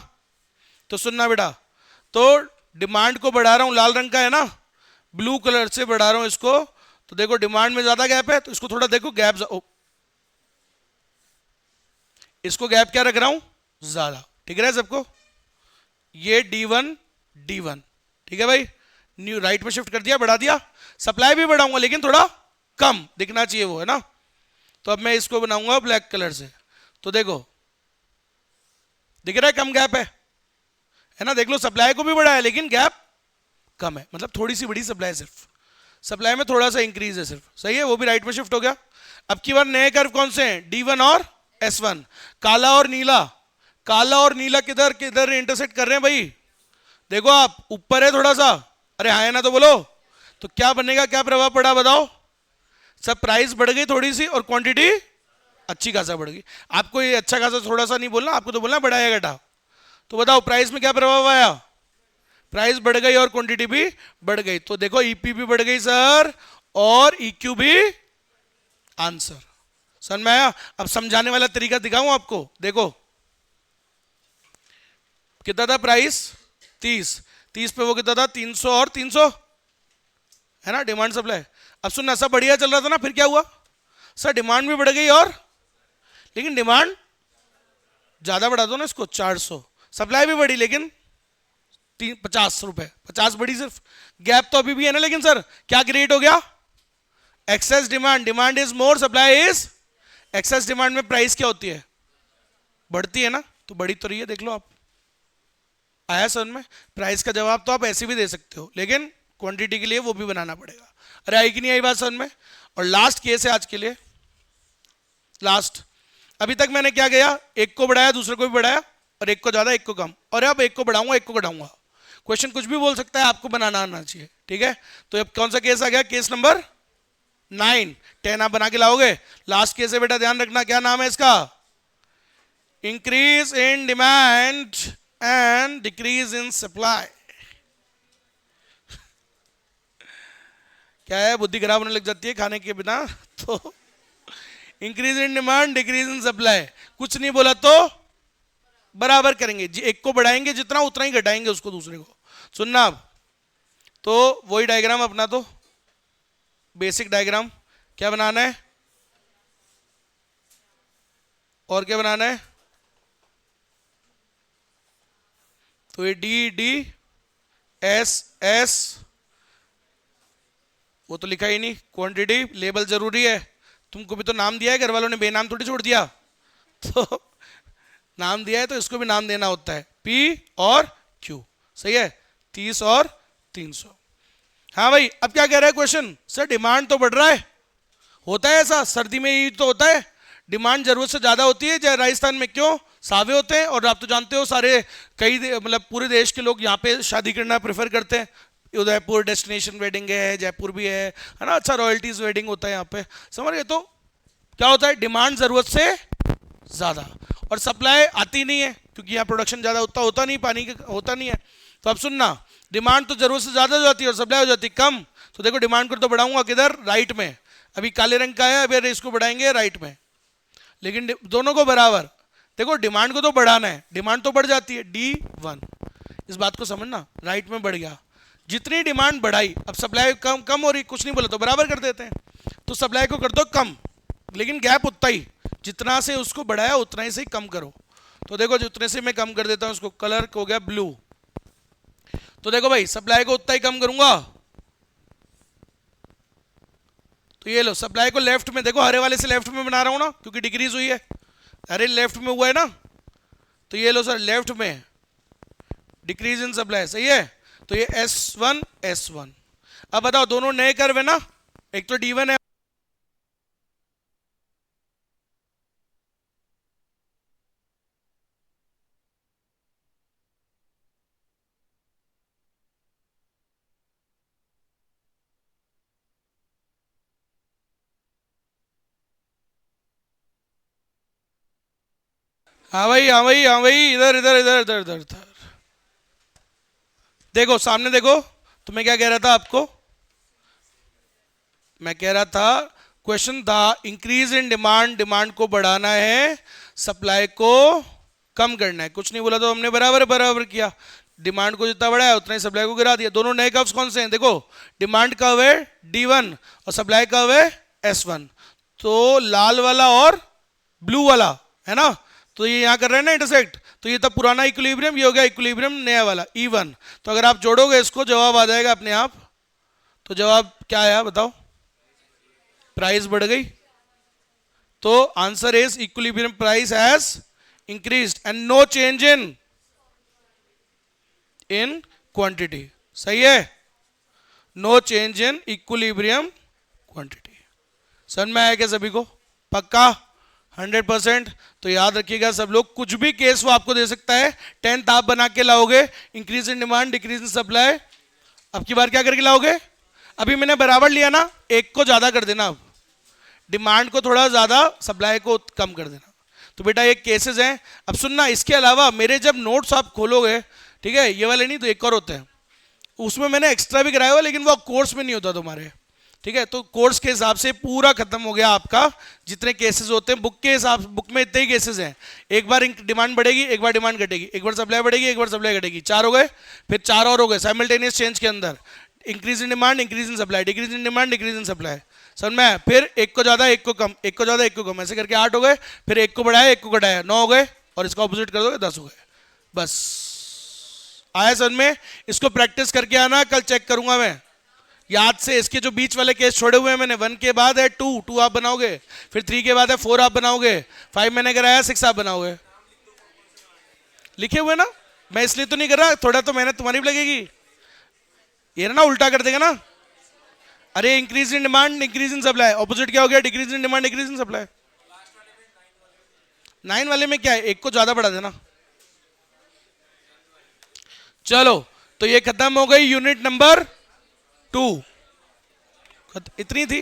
तो सुनना बेटा, तो डिमांड को बढ़ा रहा हूं, लाल रंग का है ना, ब्लू कलर से बढ़ा रहा हूं इसको, तो देखो डिमांड में ज्यादा गैप है, तो इसको थोड़ा देखो गैप, इसको गैप क्या रख रहा हूं, ज्यादा। ठीक है सबको, ये D1 D1, ठीक है भाई, न्यू राइट में शिफ्ट कर दिया, बढ़ा दिया। सप्लाई भी बढ़ाऊंगा लेकिन थोड़ा कम दिखना चाहिए वो, है ना। तो अब मैं इसको बनाऊंगा ब्लैक कलर से, तो देखो दिख रहा है कम गैप है ना। देख लो सप्लाई को भी बढ़ाया लेकिन गैप कम है, मतलब थोड़ी सी बड़ी सप्लाई, सिर्फ सप्लाई में थोड़ा सा इंक्रीज है सिर्फ, सही है। वो भी राइट में शिफ्ट हो गया। अब की बार नए कर्व कौन से हैं, D1 और S1। काला और नीला, काला और नीला किधर किधर इंटरसेक्ट कर रहे हैं भाई, देखो आप ऊपर है थोड़ा सा, अरे हाँ है ना, तो बोलो। तो क्या बनेगा, क्या प्रभाव पड़ा बताओ, सब प्राइस बढ़ गई थोड़ी सी और क्वांटिटी अच्छी खासा बढ़ गई। आपको ये अच्छा खासा थोड़ा सा नहीं बोलना, आपको तो बोलना बढ़ाया घटा। तो बताओ प्राइस में क्या प्रभाव आया, प्राइस बढ़ गई और क्वांटिटी भी बढ़ गई। तो देखो ईपी भी बढ़ गई सर और EQ भी, आंसर समझ में आया। अब समझाने वाला तरीका दिखाऊं आपको, देखो कितना था प्राइस 30 पे वो कितना था 300 और 300, है ना, डिमांड सप्लाई। अब सुनना, सब बढ़िया चल रहा था ना, फिर क्या हुआ सर, डिमांड भी बढ़ गई और, लेकिन डिमांड ज्यादा बढ़ा दो ना इसको 400, सप्लाई भी बढ़ी लेकिन 50 रुपए, 50 बढ़ी सिर्फ, गैप तो अभी भी है ना। लेकिन सर क्या क्रिएट हो गया, excess demand, demand is more supply is, excess demand में प्राइस क्या होती है, बढ़ती है ना, तो बढ़ी तो रही है, देख लो आप। आया समझ में। प्राइस का जवाब तो आप ऐसे भी दे सकते हो लेकिन क्वांटिटी के लिए वो भी बनाना पड़ेगा। अरे आई कि नहीं आई बात समझ में। और लास्ट केस है आज के लिए, लास्ट। अभी तक मैंने क्या किया, एक को बढ़ाया दूसरे को भी बढ़ाया, और एक को ज्यादा एक को कम, और अब एक को बढ़ाऊंगा एक को घटाऊंगा। क्वेश्चन कुछ भी बोल सकता है, आपको बनाना आना चाहिए, ठीक है। तो अब कौन सा केस आ गया, केस नंबर 9, 10 आप बना के लाओगे। लास्ट केस है बेटा, ध्यान रखना, क्या नाम है इसका, increase in demand and decrease in supply. क्या है, बुद्धि खराब होने लग जाती है खाने के बिना, तो increase in demand decrease in supply, कुछ नहीं बोला तो बराबर करेंगे जी, एक को बढ़ाएंगे जितना उतना ही घटाएंगे उसको दूसरे को। सुनना अब, तो वही डायग्राम अपना, तो बेसिक डायग्राम क्या बनाना है और क्या बनाना है, तो ये DDSS, वो तो लिखा ही नहीं, क्वांटिटी लेबल जरूरी है, तुमको भी तो नाम दिया है, घर वालों ने बेनाम थोड़ी छोड़ दिया, तो नाम दिया है तो इसको भी नाम देना होता है, P और Q, सही है, 30 और 300। हाँ भाई, अब क्या कह रहा है क्वेश्चन, सर डिमांड तो बढ़ रहा है, होता है ऐसा, सर्दी में ही तो होता है, डिमांड जरूरत से ज्यादा होती है। जय राजस्थान में क्यों, सावे होते हैं, और आप तो जानते हो सारे कई मतलब पूरे देश के लोग यहाँ पे शादी करना प्रेफर करते हैं। उदयपुर डेस्टिनेशन वेडिंग है, जयपुर भी है ना, अच्छा रॉयल्टीज वेडिंग होता है यहाँ पे, समझ गए। तो क्या होता है, डिमांड जरूरत से ज्यादा और सप्लाई आती नहीं है, क्योंकि यहाँ प्रोडक्शन ज्यादा होता नहीं, पानी का होता नहीं है। तो अब सुनना, डिमांड तो जरूरत से ज्यादा हो जाती है और सप्लाई हो जाती है कम। तो देखो डिमांड को तो बढ़ाऊंगा किधर, राइट में, अभी काले रंग का है, अभी इसको बढ़ाएंगे राइट में, लेकिन दोनों को बराबर। देखो डिमांड को तो बढ़ाना है, डिमांड तो बढ़ जाती है D1, इस बात को समझना, राइट में बढ़ गया, जितनी डिमांड बढ़ाई, अब सप्लाई कम कम हो रही, कुछ नहीं बोला तो बराबर कर देते हैं, तो सप्लाई को कर दो कम, लेकिन गैप उतना ही, जितना से उसको बढ़ाया उतना ही से कम करो। तो देखो जितने से मैं कम कर देता हूं, उसको कलर हो गया ब्लू, तो देखो भाई सप्लाई को उतना ही कम करूंगा, तो ये लो सप्लाई को लेफ्ट में, देखो हरे वाले से लेफ्ट में बना रहा हूं ना, क्योंकि डिक्रीज हुई है, अरे लेफ्ट में हुआ है ना, तो ये लो सर लेफ्ट में डिक्रीज इन सप्लाई, सही है। तो ये S1 S1। अब बताओ दोनों नए कर्व है ना, एक तो D1 है, हाँ भाई हाँ भाई हाँ भाई, इधर इधर इधर इधर इधर इधर देखो सामने देखो। तो मैं क्या कह रहा था आपको, मैं कह रहा था क्वेश्चन था इंक्रीज इन डिमांड, डिमांड को बढ़ाना है, सप्लाई को कम करना है, कुछ नहीं बोला तो हमने बराबर बराबर किया, डिमांड को जितना बढ़ाया उतना ही सप्लाई को गिरा दिया। दोनों नए कर्व्स कौन से हैं, देखो डिमांड कर्व है D1 और सप्लाई कर्व है S1, तो लाल वाला और ब्लू वाला है ना, तो ये यहाँ कर रहे हैं ना इंटरसेक्ट, तो ये था पुराना इक्विलिब्रियम, ये हो गया इक्विलिब्रियम नया वाला E1। तो अगर आप जोड़ोगे इसको जवाब आ जाएगा अपने आप। तो जवाब क्या आया बताओ? प्राइस बढ़ गई। तो answer is equilibrium price has increased and no change in quantity. सही है, no change in equilibrium quantity. समझ में आया क्या सभी को? पक्का 100%। तो याद रखिएगा सब लोग, कुछ भी केस वो आपको दे सकता है, 10th आप बना के लाओगे, increase in demand decrease in supply. अब की बार क्या करके लाओगे? अभी मैंने बराबर लिया ना, एक को ज्यादा कर देना, अब डिमांड को थोड़ा ज्यादा, सप्लाई को कम कर देना। तो बेटा ये केसेस हैं। अब सुनना, इसके अलावा मेरे जब नोट्स आप खोलोगे, ठीक है, ये वाले नहीं तो एक और होते हैं, उसमें मैंने एक्स्ट्रा भी कराया हुआ, लेकिन वो कोर्स में नहीं होता तुम्हारे, ठीक है। तो कोर्स के हिसाब से पूरा खत्म हो गया आपका, जितने केसेस होते हैं बुक के हिसाब, बुक में इतने ही केसेस हैं। एक बार डिमांड बढ़ेगी, एक बार डिमांड घटेगी, एक बार सप्लाई बढ़ेगी, एक बार सप्लाई घटेगी, 4 हो गए। फिर 4 और हो गए साइमल्टेनियस चेंज के अंदर, increase in demand increase in supply, decrease in demand decrease in supply. समझ में? फिर एक को ज्यादा एक को कम, एक को ज्यादा एक को कम, ऐसे करके 8 हो गए। फिर एक को बढ़ाया एक को घटाया, 9 हो गए, और इसका ऑपोजिट कर दोगे 10 हो गए। बस आया समझ में? इसको प्रैक्टिस करके आना, कल चेक करूंगा मैं। याद से इसके जो बीच वाले केस छोड़े हुए हैं मैंने, 1 के बाद है 2 आप बनाओगे, फिर 3 के बाद है 4 आप बनाओगे, 5 मैंने कराया 6 आप बनाओगे। लिखे हुए ना, मैं इसलिए तो नहीं कर रहा, थोड़ा तो मेहनत तुम्हारी भी लगेगी। ये ना उल्टा कर देगा ना, अरे increase in demand increase in supply, opposite क्या हो गया? Decrease in demand decrease in supply. 9 वाले में क्या है, एक को ज्यादा बढ़ा देना। चलो, तो ये खत्म हो गई यूनिट नंबर 2। इतनी थी।